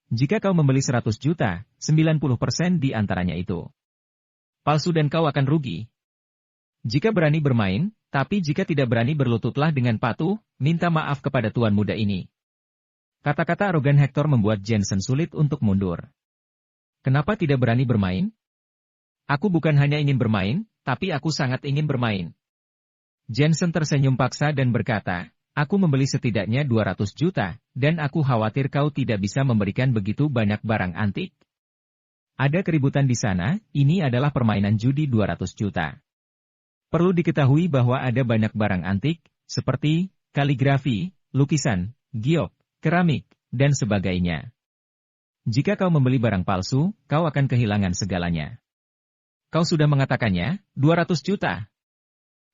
Jika kau membeli 100 juta, 90% di antaranya itu palsu dan kau akan rugi. Jika berani bermain, tapi jika tidak berani berlututlah dengan patuh, minta maaf kepada tuan muda ini. Kata-kata arogan Hector membuat Jensen sulit untuk mundur. Kenapa tidak berani bermain? Aku bukan hanya ingin bermain, tapi aku sangat ingin bermain. Jensen tersenyum paksa dan berkata, aku membeli setidaknya 200 juta, dan aku khawatir kau tidak bisa memberikan begitu banyak barang antik. Ada keributan di sana, ini adalah permainan judi 200 juta. Perlu diketahui bahwa ada banyak barang antik, seperti kaligrafi, lukisan, giok, keramik, dan sebagainya. Jika kau membeli barang palsu, kau akan kehilangan segalanya. Kau sudah mengatakannya, 200 juta.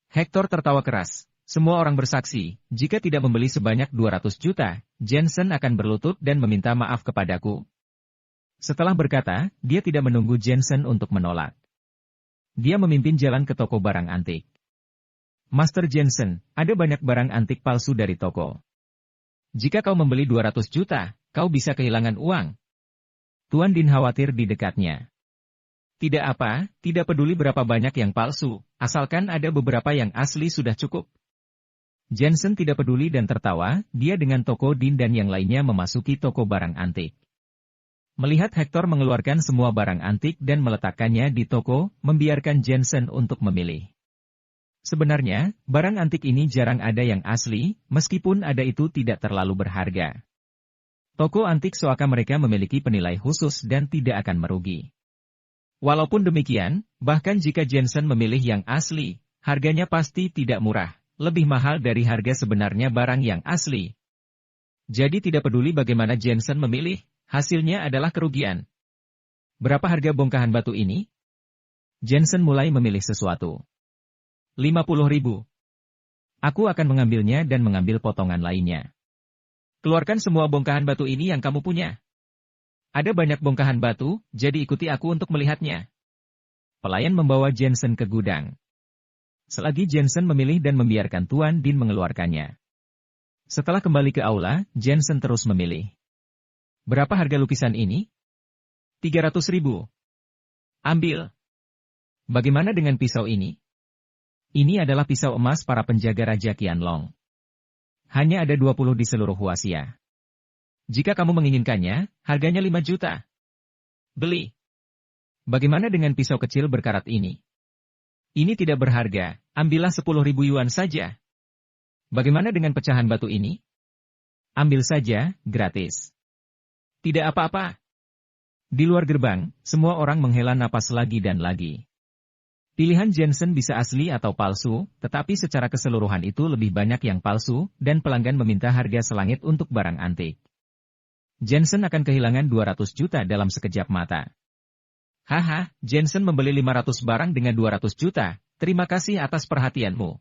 Hector tertawa keras. Semua orang bersaksi, jika tidak membeli sebanyak 200 juta, Jensen akan berlutut dan meminta maaf kepadaku. Setelah berkata, dia tidak menunggu Jensen untuk menolak. Dia memimpin jalan ke toko barang antik. Master Jensen, ada banyak barang antik palsu dari toko. Jika kau membeli 200 juta, kau bisa kehilangan uang. Tuan Din khawatir di dekatnya. Tidak apa, tidak peduli berapa banyak yang palsu, asalkan ada beberapa yang asli sudah cukup. Jensen tidak peduli dan tertawa, dia dengan toko Din dan yang lainnya memasuki toko barang antik. Melihat Hector mengeluarkan semua barang antik dan meletakkannya di toko, membiarkan Jensen untuk memilih. Sebenarnya, barang antik ini jarang ada yang asli, meskipun ada itu tidak terlalu berharga. Toko antik Soaka mereka memiliki penilai khusus dan tidak akan merugi. Walaupun demikian, bahkan jika Jensen memilih yang asli, harganya pasti tidak murah, lebih mahal dari harga sebenarnya barang yang asli. Jadi tidak peduli bagaimana Jensen memilih, hasilnya adalah kerugian. Berapa harga bongkahan batu ini? Jensen mulai memilih sesuatu. 50.000. Aku akan mengambilnya dan mengambil potongan lainnya. Keluarkan semua bongkahan batu ini yang kamu punya. Ada banyak bongkahan batu, jadi ikuti aku untuk melihatnya. Pelayan membawa Jensen ke gudang. Selagi Jensen memilih dan membiarkan Tuan Din mengeluarkannya. Setelah kembali ke aula, Jensen terus memilih. Berapa harga lukisan ini? 300.000. Ambil. Bagaimana dengan pisau ini? Ini adalah pisau emas para penjaga Raja Qianlong. Hanya ada 20 di seluruh Huaxia. Jika kamu menginginkannya, harganya 5 juta. Beli. Bagaimana dengan pisau kecil berkarat ini? Ini tidak berharga, ambillah 10.000 yuan saja. Bagaimana dengan pecahan batu ini? Ambil saja, gratis. Tidak apa-apa. Di luar gerbang, semua orang menghela napas lagi dan lagi. Pilihan Jensen bisa asli atau palsu, tetapi secara keseluruhan itu lebih banyak yang palsu, dan pelanggan meminta harga selangit untuk barang antik. Jensen akan kehilangan 200 juta dalam sekejap mata. Haha, Jensen membeli 500 barang dengan 200 juta, terima kasih atas perhatianmu.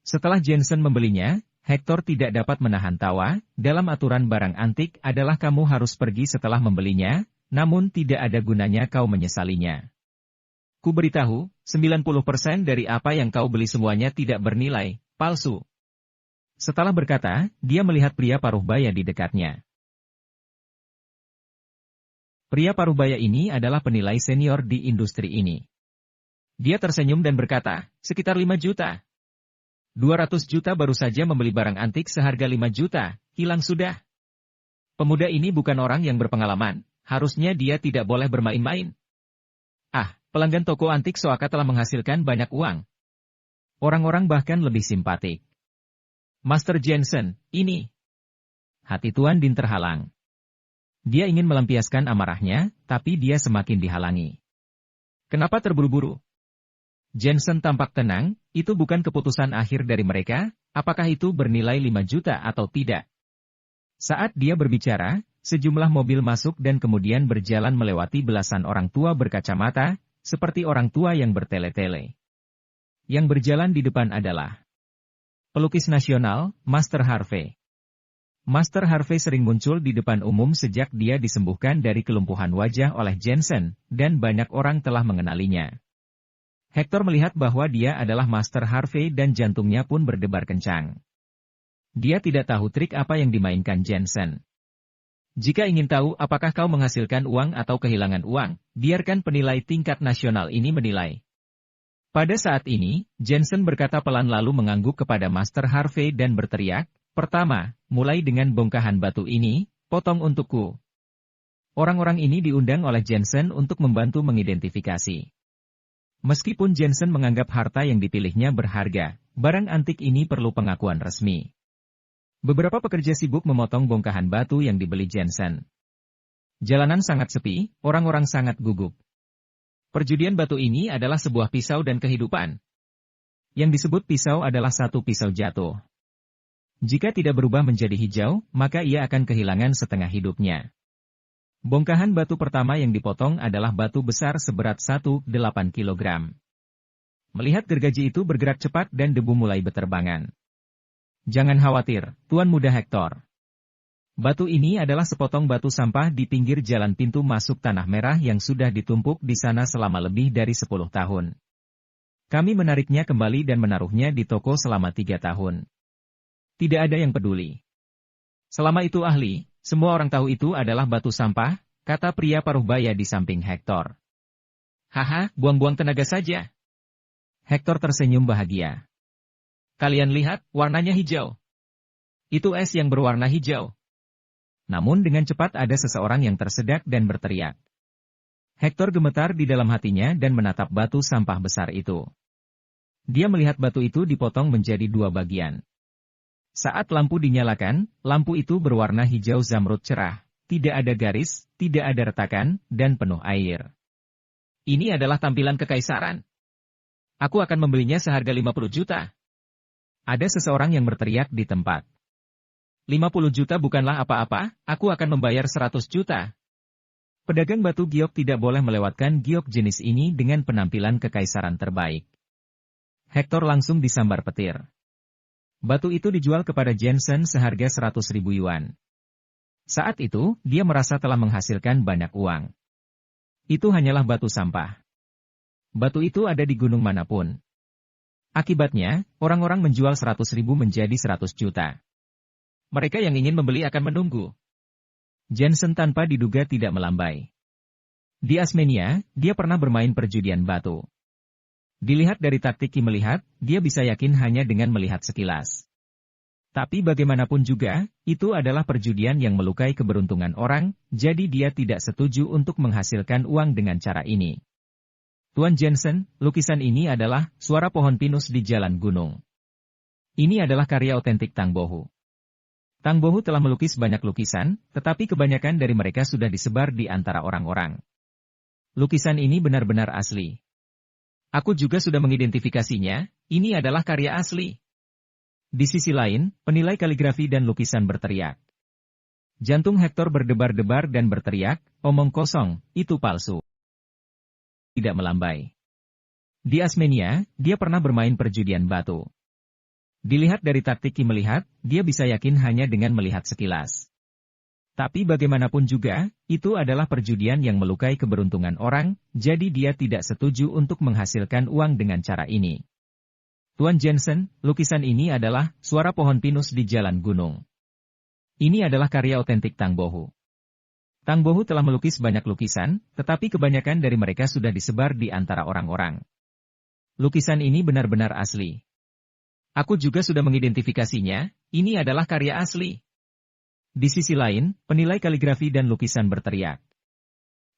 Setelah Jensen membelinya, Hector tidak dapat menahan tawa, dalam aturan barang antik adalah kamu harus pergi setelah membelinya, namun tidak ada gunanya kau menyesalinya. Ku beritahu, 90% dari apa yang kau beli semuanya tidak bernilai, palsu. Setelah berkata, dia melihat pria paruh baya di dekatnya. Pria paruh baya ini adalah penilai senior di industri ini. Dia tersenyum dan berkata, sekitar 5 juta. 200 juta baru saja membeli barang antik seharga 5 juta, hilang sudah. Pemuda ini bukan orang yang berpengalaman, harusnya dia tidak boleh bermain-main. Ah, pelanggan toko antik Soaka telah menghasilkan banyak uang. Orang-orang bahkan lebih simpatik. Master Jensen, ini. Hati Tuan Din terhalang. Dia ingin melampiaskan amarahnya, tapi dia semakin dihalangi. Kenapa terburu-buru? Jensen tampak tenang, itu bukan keputusan akhir dari mereka, apakah itu bernilai 5 juta atau tidak. Saat dia berbicara, sejumlah mobil masuk dan kemudian berjalan melewati belasan orang tua berkacamata, seperti orang tua yang bertele-tele. Yang berjalan di depan adalah pelukis nasional, Master Harvey. Master Harvey sering muncul di depan umum sejak dia disembuhkan dari kelumpuhan wajah oleh Jensen, dan banyak orang telah mengenalinya. Hector melihat bahwa dia adalah Master Harvey dan jantungnya pun berdebar kencang. Dia tidak tahu trik apa yang dimainkan Jensen. Jika ingin tahu apakah kau menghasilkan uang atau kehilangan uang, biarkan penilai tingkat nasional ini menilai. Pada saat ini, Jensen berkata pelan lalu mengangguk kepada Master Harvey dan berteriak, pertama, mulai dengan bongkahan batu ini, potong untukku. Orang-orang ini diundang oleh Jensen untuk membantu mengidentifikasi. Meskipun Jensen menganggap harta yang dipilihnya berharga, barang antik ini perlu pengakuan resmi. Beberapa pekerja sibuk memotong bongkahan batu yang dibeli Jensen. Jalanan sangat sepi, orang-orang sangat gugup. Perjudian batu ini adalah sebuah pisau dan kehidupan. Yang disebut pisau adalah satu pisau jatuh. Jika tidak berubah menjadi hijau, maka ia akan kehilangan setengah hidupnya. Bongkahan batu pertama yang dipotong adalah batu besar seberat 1,8 kg. Melihat gergaji itu bergerak cepat dan debu mulai berterbangan. Jangan khawatir, Tuan Muda Hector. Batu ini adalah sepotong batu sampah di pinggir jalan pintu masuk Tanah Merah yang sudah ditumpuk di sana selama lebih dari 10 tahun. Kami menariknya kembali dan menaruhnya di toko selama 3 tahun. Tidak ada yang peduli. Selama itu ahli, semua orang tahu itu adalah batu sampah, kata pria paruh baya di samping Hector. Haha, buang-buang tenaga saja. Hector tersenyum bahagia. Kalian lihat, warnanya hijau. Itu es yang berwarna hijau. Namun dengan cepat ada seseorang yang tersedak dan berteriak. Hector gemetar di dalam hatinya dan menatap batu sampah besar itu. Dia melihat batu itu dipotong menjadi 2 bagian. Saat lampu dinyalakan, lampu itu berwarna hijau zamrud cerah, tidak ada garis, tidak ada retakan, dan penuh air. Ini adalah tampilan kekaisaran. Aku akan membelinya seharga 50 juta. Ada seseorang yang berteriak di tempat. 50 juta bukanlah apa-apa, aku akan membayar 100 juta. Pedagang batu giok tidak boleh melewatkan giok jenis ini dengan penampilan kekaisaran terbaik. Hector langsung disambar petir. Batu itu dijual kepada Jensen seharga 100.000 yuan. Saat itu, dia merasa telah menghasilkan banyak uang. Itu hanyalah batu sampah. Batu itu ada di gunung manapun. Akibatnya, orang-orang menjual 100.000 menjadi 100 juta. Mereka yang ingin membeli akan menunggu. Jensen tanpa diduga tidak melambai. Di Asmenia, dia pernah bermain perjudian batu. Dilihat dari taktik Ki melihat, dia bisa yakin hanya dengan melihat sekilas. Tapi bagaimanapun juga, itu adalah perjudian yang melukai keberuntungan orang, jadi dia tidak setuju untuk menghasilkan uang dengan cara ini. Tuan Jensen, lukisan ini adalah suara pohon pinus di jalan gunung. Ini adalah karya otentik Tang Bohu. Tang Bohu telah melukis banyak lukisan, tetapi kebanyakan dari mereka sudah disebar di antara orang-orang. Lukisan ini benar-benar asli. Aku juga sudah mengidentifikasinya, ini adalah karya asli. Di sisi lain, penilai kaligrafi dan lukisan berteriak. Jantung Hector berdebar-debar dan berteriak, omong kosong, itu palsu. Tidak melambai. Di Asmenia, dia pernah bermain perjudian batu. Dilihat dari taktik Ki melihat, dia bisa yakin hanya dengan melihat sekilas. Tapi bagaimanapun juga, itu adalah perjudian yang melukai keberuntungan orang, jadi dia tidak setuju untuk menghasilkan uang dengan cara ini. Tuan Jensen, lukisan ini adalah suara pohon pinus di jalan gunung. Ini adalah karya otentik Tang Bohu. Tang Bohu telah melukis banyak lukisan, tetapi kebanyakan dari mereka sudah disebar di antara orang-orang. Lukisan ini benar-benar asli. Aku juga sudah mengidentifikasinya, ini adalah karya asli. Di sisi lain, penilai kaligrafi dan lukisan berteriak.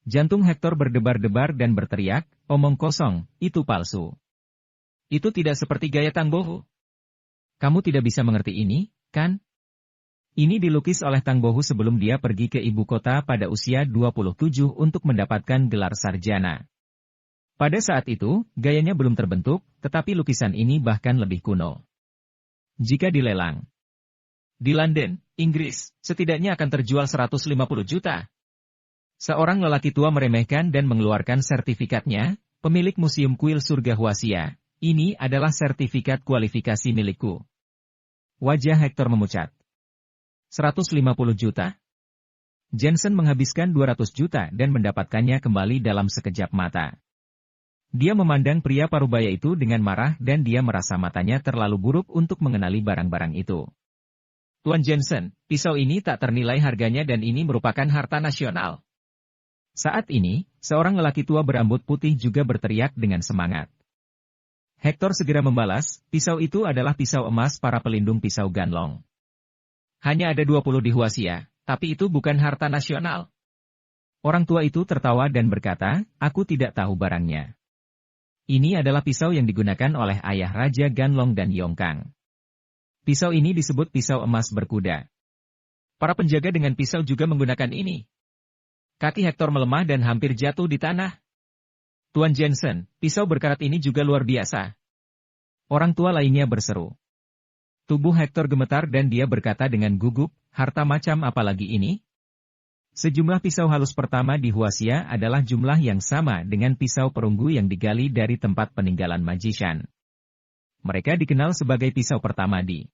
Jantung Hector berdebar-debar dan berteriak, omong kosong, itu palsu. Itu tidak seperti gaya Tang Bohu. Kamu tidak bisa mengerti ini, kan? Ini dilukis oleh Tang Bohu sebelum dia pergi ke ibu kota pada usia 27 untuk mendapatkan gelar sarjana. Pada saat itu, gayanya belum terbentuk, tetapi lukisan ini bahkan lebih kuno. Jika dilelang di London, Inggris, setidaknya akan terjual 150 juta. Seorang lelaki tua meremehkan dan mengeluarkan sertifikatnya, pemilik Museum Kuil Surga Huaxia. Ini adalah sertifikat kualifikasi milikku. Wajah Hector memucat. 150 juta? Jensen menghabiskan 200 juta dan mendapatkannya kembali dalam sekejap mata. Dia memandang pria parubaya itu dengan marah dan dia merasa matanya terlalu buruk untuk mengenali barang-barang itu. Tuan Jensen, pisau ini tak ternilai harganya dan ini merupakan harta nasional. Saat ini, seorang lelaki tua berambut putih juga berteriak dengan semangat. Hector segera membalas, pisau itu adalah pisau emas para pelindung pisau Ganlong. Hanya ada 20 di Huaxia, tapi itu bukan harta nasional. Orang tua itu tertawa dan berkata, aku tidak tahu barangnya. Ini adalah pisau yang digunakan oleh ayah Raja Ganlong dan Yongkang. Pisau ini disebut pisau emas berkuda. Para penjaga dengan pisau juga menggunakan ini. Kaki Hector melemah dan hampir jatuh di tanah. Tuan Jensen, pisau berkarat ini juga luar biasa. Orang tua lainnya berseru. Tubuh Hector gemetar dan dia berkata dengan gugup, harta macam apa lagi ini? Sejumlah pisau halus pertama di Huaxia adalah jumlah yang sama dengan pisau perunggu yang digali dari tempat peninggalan Magician. Mereka dikenal sebagai pisau pertama di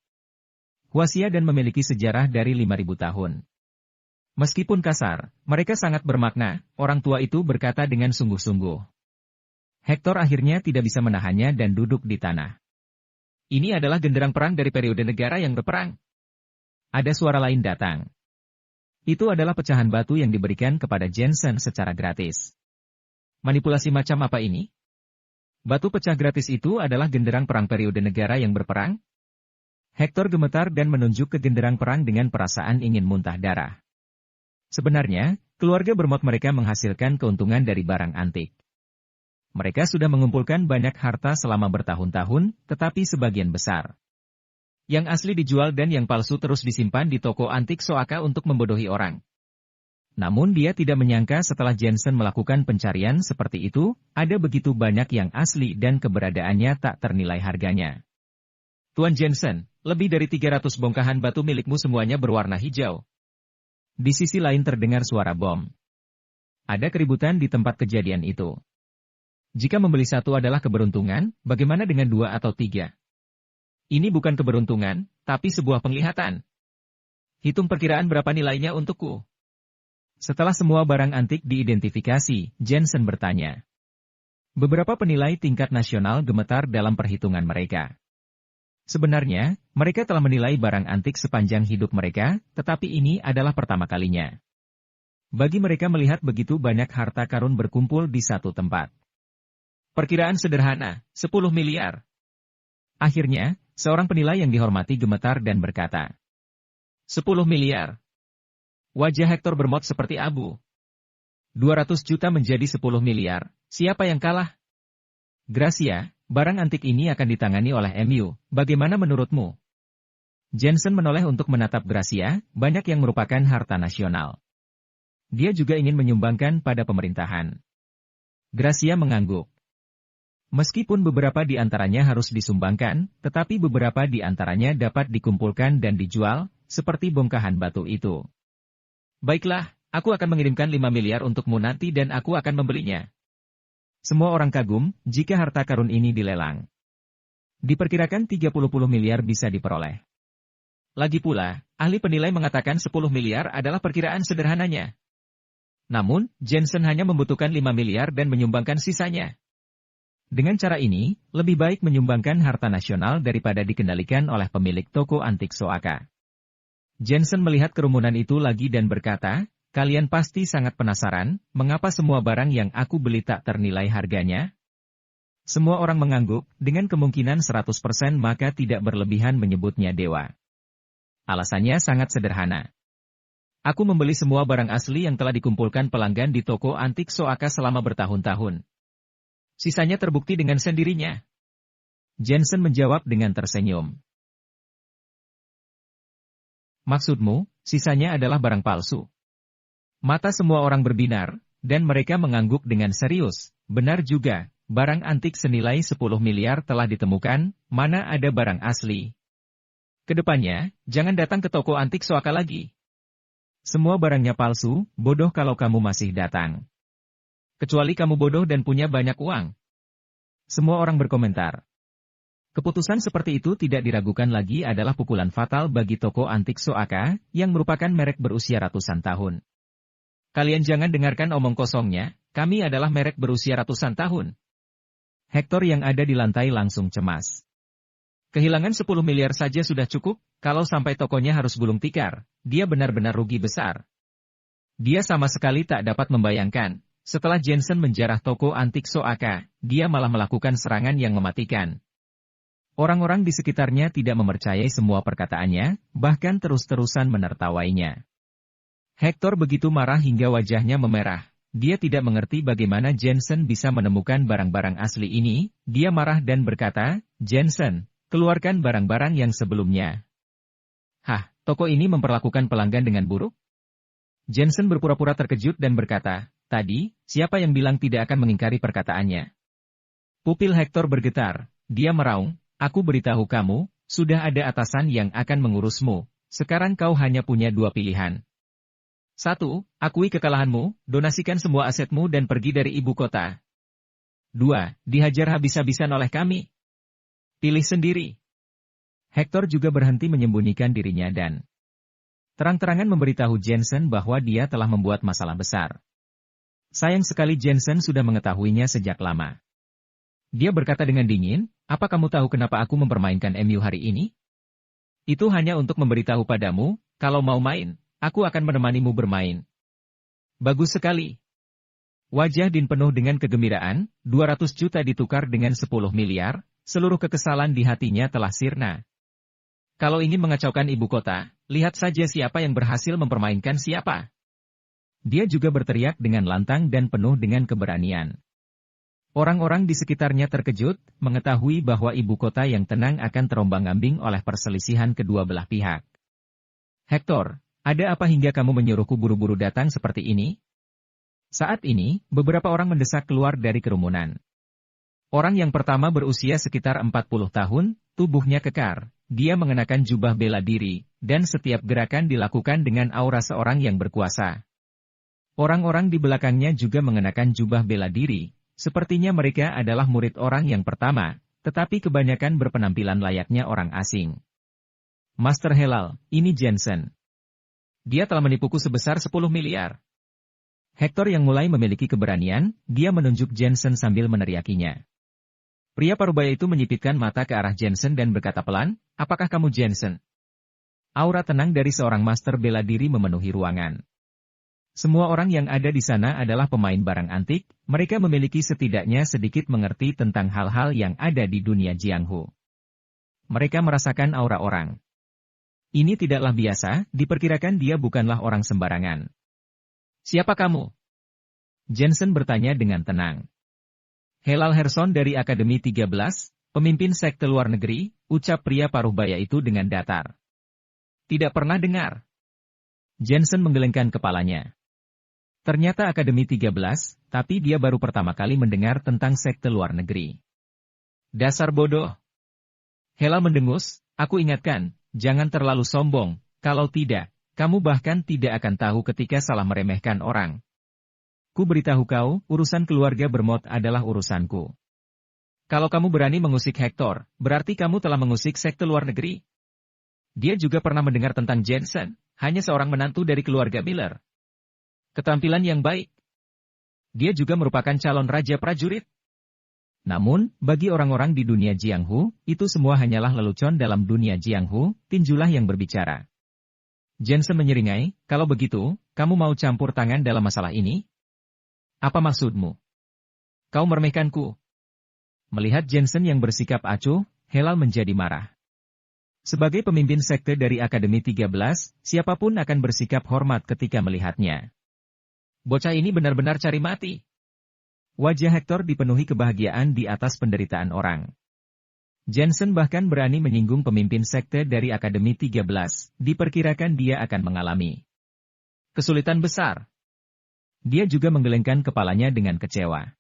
Huaxia dan memiliki sejarah dari 5.000 tahun. Meskipun kasar, mereka sangat bermakna, orang tua itu berkata dengan sungguh-sungguh. Hector akhirnya tidak bisa menahannya dan duduk di tanah. Ini adalah genderang perang dari periode negara yang berperang. Ada suara lain datang. Itu adalah pecahan batu yang diberikan kepada Jensen secara gratis. Manipulasi macam apa ini? Batu pecah gratis itu adalah genderang perang periode negara yang berperang? Hector gemetar dan menunjuk ke genderang perang dengan perasaan ingin muntah darah. Sebenarnya, keluarga bermod mereka menghasilkan keuntungan dari barang antik. Mereka sudah mengumpulkan banyak harta selama bertahun-tahun, tetapi sebagian besar yang asli dijual dan yang palsu terus disimpan di toko antik Soaka untuk membodohi orang. Namun dia tidak menyangka setelah Jensen melakukan pencarian seperti itu, ada begitu banyak yang asli dan keberadaannya tak ternilai harganya. Tuan Jensen, lebih dari 300 bongkahan batu milikmu semuanya berwarna hijau. Di sisi lain terdengar suara bom. Ada keributan di tempat kejadian itu. Jika membeli satu adalah keberuntungan, bagaimana dengan 2 atau 3? Ini bukan keberuntungan, tapi sebuah penglihatan. Hitung perkiraan berapa nilainya untukku. Setelah semua barang antik diidentifikasi, Jensen bertanya. Beberapa penilai tingkat nasional gemetar dalam perhitungan mereka. Sebenarnya, mereka telah menilai barang antik sepanjang hidup mereka, tetapi ini adalah pertama kalinya. Bagi mereka melihat begitu banyak harta karun berkumpul di satu tempat. Perkiraan sederhana, 10 miliar. Akhirnya, Seorang penilai yang dihormati gemetar dan berkata, 10 miliar. Wajah Hector bermot seperti abu. 200 juta menjadi 10 miliar, siapa yang kalah? Gracia, barang antik ini akan ditangani oleh MU, bagaimana menurutmu? Jensen menoleh untuk menatap Gracia, banyak yang merupakan harta nasional. Dia juga ingin menyumbangkan pada pemerintahan. Gracia mengangguk. Meskipun beberapa di antaranya harus disumbangkan, tetapi beberapa di antaranya dapat dikumpulkan dan dijual, seperti bongkahan batu itu. Baiklah, aku akan mengirimkan 5 miliar untukmu nanti dan aku akan membelinya. Semua orang kagum, jika harta karun ini dilelang. Diperkirakan 30 miliar bisa diperoleh. Lagi pula, ahli penilai mengatakan 10 miliar adalah perkiraan sederhananya. Namun, Jensen hanya membutuhkan 5 miliar dan menyumbangkan sisanya. Dengan cara ini, lebih baik menyumbangkan harta nasional daripada dikendalikan oleh pemilik toko antik Soaka. Jensen melihat kerumunan itu lagi dan berkata, kalian pasti sangat penasaran, mengapa semua barang yang aku beli tak ternilai harganya? Semua orang mengangguk, dengan kemungkinan 100% maka tidak berlebihan menyebutnya dewa. Alasannya sangat sederhana. Aku membeli semua barang asli yang telah dikumpulkan pelanggan di toko antik Soaka selama bertahun-tahun. Sisanya terbukti dengan sendirinya. Jensen menjawab dengan tersenyum. Maksudmu, sisanya adalah barang palsu. Mata semua orang berbinar, dan mereka mengangguk dengan serius. Benar juga, barang antik senilai 10 miliar telah ditemukan, mana ada barang asli. Kedepannya, jangan datang ke toko antik Soaka lagi. Semua barangnya palsu, bodoh kalau kamu masih datang. Kecuali kamu bodoh dan punya banyak uang. Semua orang berkomentar. Keputusan seperti itu tidak diragukan lagi adalah pukulan fatal bagi toko antik Soaka, yang merupakan merek berusia ratusan tahun. Kalian jangan dengarkan omong kosongnya, kami adalah merek berusia ratusan tahun. Hector yang ada di lantai langsung cemas. Kehilangan 10 miliar saja sudah cukup, kalau sampai tokonya harus gulung tikar, dia benar-benar rugi besar. Dia sama sekali tak dapat membayangkan. Setelah Jensen menjarah toko antik Soaka, dia malah melakukan serangan yang mematikan. Orang-orang di sekitarnya tidak mempercayai semua perkataannya, bahkan terus-terusan menertawainya. Hector begitu marah hingga wajahnya memerah. Dia tidak mengerti bagaimana Jensen bisa menemukan barang-barang asli ini. Dia marah dan berkata, Jensen, keluarkan barang-barang yang sebelumnya. Hah, toko ini memperlakukan pelanggan dengan buruk? Jensen berpura-pura terkejut dan berkata, tadi, siapa yang bilang tidak akan mengingkari perkataannya? Pupil Hector bergetar, dia meraung, aku beritahu kamu, sudah ada atasan yang akan mengurusmu, sekarang kau hanya punya 2 pilihan. 1. Akui kekalahanmu, donasikan semua asetmu dan pergi dari ibu kota. 2. Dihajar habis-habisan oleh kami. Pilih sendiri. Hector juga berhenti menyembunyikan dirinya dan terang-terangan memberitahu Jensen bahwa dia telah membuat masalah besar. Sayang sekali Jensen sudah mengetahuinya sejak lama. Dia berkata dengan dingin, apa kamu tahu kenapa aku mempermainkan MU hari ini? Itu hanya untuk memberitahu padamu, kalau mau main, aku akan menemanimu bermain. Bagus sekali. Wajah Din penuh dengan kegembiraan, 200 juta ditukar dengan 10 miliar, seluruh kekesalan di hatinya telah sirna. Kalau ingin mengacaukan ibu kota, lihat saja siapa yang berhasil mempermainkan siapa. Dia juga berteriak dengan lantang dan penuh dengan keberanian. Orang-orang di sekitarnya terkejut, mengetahui bahwa ibu kota yang tenang akan terombang-ambing oleh perselisihan kedua belah pihak. Hector, ada apa hingga kamu menyuruhku buru-buru datang seperti ini? Saat ini, beberapa orang mendesak keluar dari kerumunan. Orang yang pertama berusia sekitar 40 tahun, tubuhnya kekar. Dia mengenakan jubah bela diri, dan setiap gerakan dilakukan dengan aura seorang yang berkuasa. Orang-orang di belakangnya juga mengenakan jubah bela diri, sepertinya mereka adalah murid orang yang pertama, tetapi kebanyakan berpenampilan layaknya orang asing. Master Helal, ini Jensen. Dia telah menipuku sebesar 10 miliar. Hector yang mulai memiliki keberanian, dia menunjuk Jensen sambil meneriakinya. Pria parubaya itu menyipitkan mata ke arah Jensen dan berkata pelan, apakah kamu Jensen? Aura tenang dari seorang master bela diri memenuhi ruangan. Semua orang yang ada di sana adalah pemain barang antik, mereka memiliki setidaknya sedikit mengerti tentang hal-hal yang ada di dunia Jianghu. mereka merasakan aura orang. Ini tidaklah biasa, diperkirakan dia bukanlah orang sembarangan. Siapa kamu? Jensen bertanya dengan tenang. Helal Herson dari Akademi 13, pemimpin sekte luar negeri, ucap pria paruh baya itu dengan datar. Tidak pernah dengar. Jensen menggelengkan kepalanya. Ternyata Akademi 13, tapi dia baru pertama kali mendengar tentang sekte luar negeri. Dasar bodoh. Helal mendengus, aku ingatkan, jangan terlalu sombong, kalau tidak, kamu bahkan tidak akan tahu ketika salah meremehkan orang. Ku beritahu kau, urusan keluarga Bermod adalah urusanku. Kalau kamu berani mengusik Hector, berarti kamu telah mengusik sekte luar negeri. Dia juga pernah mendengar tentang Jensen, hanya seorang menantu dari keluarga Miller. Ketampilan yang baik. Dia juga merupakan calon raja prajurit. Namun, bagi orang-orang di dunia Jianghu, itu semua hanyalah lelucon dalam dunia Jianghu, tinjulah yang berbicara. Jensen menyeringai, kalau begitu, kamu mau campur tangan dalam masalah ini? Apa maksudmu? Kau meremehkanku. Melihat Jensen yang bersikap acuh, Helal menjadi marah. Sebagai pemimpin sekte dari Akademi 13, siapapun akan bersikap hormat ketika melihatnya. Bocah ini benar-benar cari mati. Wajah Hector dipenuhi kebahagiaan di atas penderitaan orang. Jensen bahkan berani menyinggung pemimpin sekte dari Akademi 13, diperkirakan dia akan mengalami kesulitan besar. Dia juga menggelengkan kepalanya dengan kecewa.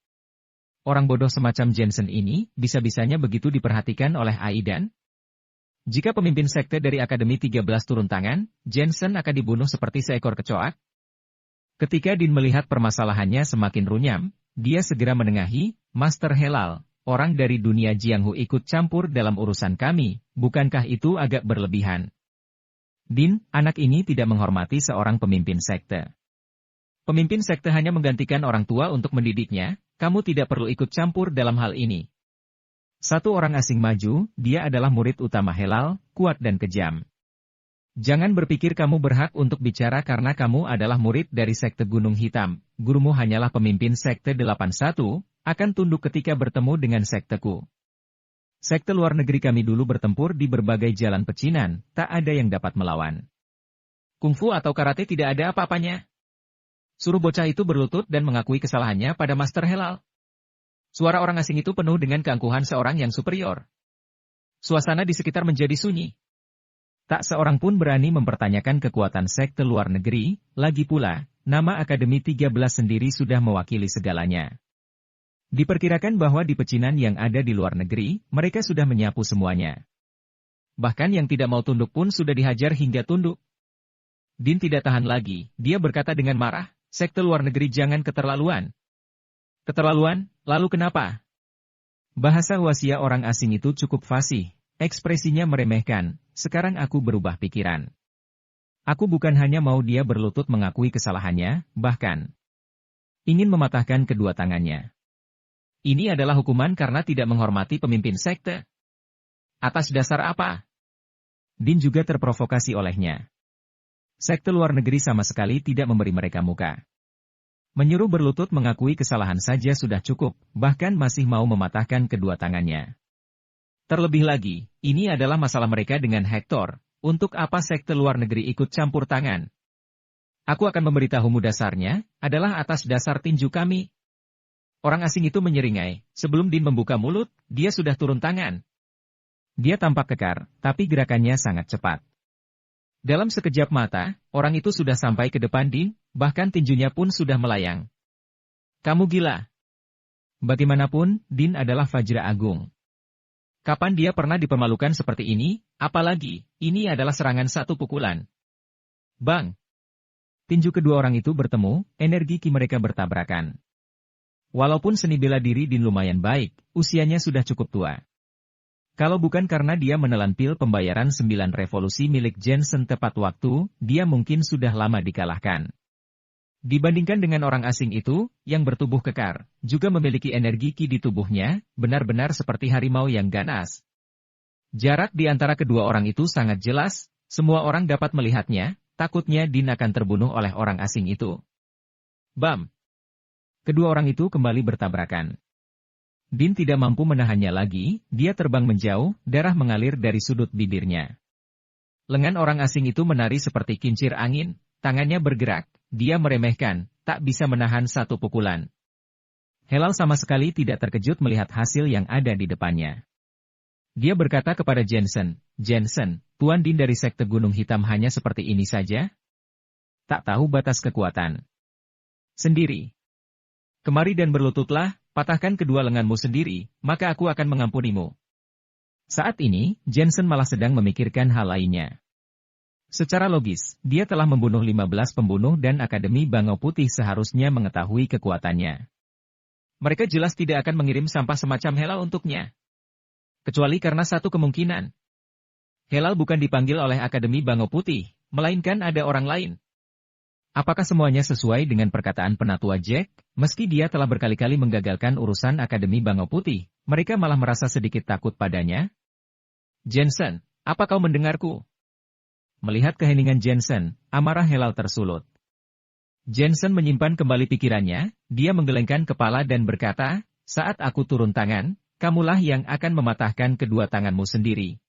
Orang bodoh semacam Jensen ini, bisa-bisanya begitu diperhatikan oleh Aidan? Jika pemimpin sekte dari Akademi 13 turun tangan, Jensen akan dibunuh seperti seekor kecoak. Ketika Din melihat permasalahannya semakin runyam, dia segera menengahi, Master Helal, orang dari dunia Jianghu ikut campur dalam urusan kami, bukankah itu agak berlebihan? Din, anak ini tidak menghormati seorang pemimpin sekte. Pemimpin sekte hanya menggantikan orang tua untuk mendidiknya, kamu tidak perlu ikut campur dalam hal ini. Satu orang asing maju, dia adalah murid utama Helal, kuat dan kejam. Jangan berpikir kamu berhak untuk bicara karena kamu adalah murid dari sekte Gunung Hitam, gurumu hanyalah pemimpin sekte 81, akan tunduk ketika bertemu dengan sekteku. Sekte luar negeri kami dulu bertempur di berbagai jalan pecinan, tak ada yang dapat melawan. Kungfu atau karate tidak ada apa-apanya. Suruh bocah itu berlutut dan mengakui kesalahannya pada Master Helal. Suara orang asing itu penuh dengan keangkuhan seorang yang superior. Suasana di sekitar menjadi sunyi. Tak seorang pun berani mempertanyakan kekuatan sekte luar negeri, lagi pula, nama Akademi 13 sendiri sudah mewakili segalanya. Diperkirakan bahwa di pecinan yang ada di luar negeri, mereka sudah menyapu semuanya. Bahkan yang tidak mau tunduk pun sudah dihajar hingga tunduk. Din tidak tahan lagi, dia berkata dengan marah, sekte luar negeri jangan keterlaluan. Keterlaluan, lalu kenapa? Bahasa wasia orang asing itu cukup fasih, ekspresinya meremehkan, sekarang aku berubah pikiran. Aku bukan hanya mau dia berlutut mengakui kesalahannya, bahkan ingin mematahkan kedua tangannya. Ini adalah hukuman karena tidak menghormati pemimpin sekte. Atas dasar apa? Din juga terprovokasi olehnya. Sekte luar negeri sama sekali tidak memberi mereka muka. Menyuruh berlutut mengakui kesalahan saja sudah cukup, bahkan masih mau mematahkan kedua tangannya. Terlebih lagi, ini adalah masalah mereka dengan Hector, untuk apa sekte luar negeri ikut campur tangan? Aku akan memberitahumu dasarnya, adalah atas dasar tinju kami. Orang asing itu menyeringai, sebelum Din membuka mulut, dia sudah turun tangan. Dia tampak kekar, tapi gerakannya sangat cepat. Dalam sekejap mata, orang itu sudah sampai ke depan Din, bahkan tinjunya pun sudah melayang. Kamu gila. Bagaimanapun, Din adalah Vajra Agung. Kapan dia pernah dipermalukan seperti ini, apalagi, ini adalah serangan satu pukulan. Bang! Tinju kedua orang itu bertemu, energi ki mereka bertabrakan. Walaupun seni bela diri Din lumayan baik, usianya sudah cukup tua. Kalau bukan karena dia menelan pil pembayaran 9 revolusi milik Jensen tepat waktu, dia mungkin sudah lama dikalahkan. Dibandingkan dengan orang asing itu, yang bertubuh kekar, juga memiliki energi ki di tubuhnya, benar-benar seperti harimau yang ganas. Jarak di antara kedua orang itu sangat jelas, semua orang dapat melihatnya, takutnya Din akan terbunuh oleh orang asing itu. Bam! Kedua orang itu kembali bertabrakan. Din tidak mampu menahannya lagi, dia terbang menjauh, darah mengalir dari sudut bibirnya. Lengan orang asing itu menari seperti kincir angin, tangannya bergerak, dia meremehkan, tak bisa menahan satu pukulan. Helal sama sekali tidak terkejut melihat hasil yang ada di depannya. Dia berkata kepada Jensen, "Jensen, Tuan Din dari Sekte Gunung Hitam hanya seperti ini saja? Tak tahu batas kekuatan sendiri. Kemari dan berlututlah, patahkan kedua lenganmu sendiri, maka aku akan mengampunimu." Saat ini, Jensen malah sedang memikirkan hal lainnya. Secara logis, dia telah membunuh 15 pembunuh dan Akademi Bangau Putih seharusnya mengetahui kekuatannya. Mereka jelas tidak akan mengirim sampah semacam Helal untuknya. Kecuali karena satu kemungkinan. Helal bukan dipanggil oleh Akademi Bangau Putih, melainkan ada orang lain. Apakah semuanya sesuai dengan perkataan penatua Jack? Meski dia telah berkali-kali menggagalkan urusan Akademi Bangau Putih, mereka malah merasa sedikit takut padanya. "Jensen, apa kau mendengarku?" Melihat keheningan Jensen, amarah Helal tersulut. Jensen menyimpan kembali pikirannya, dia menggelengkan kepala dan berkata, "Saat aku turun tangan, kamulah yang akan mematahkan kedua tanganmu sendiri."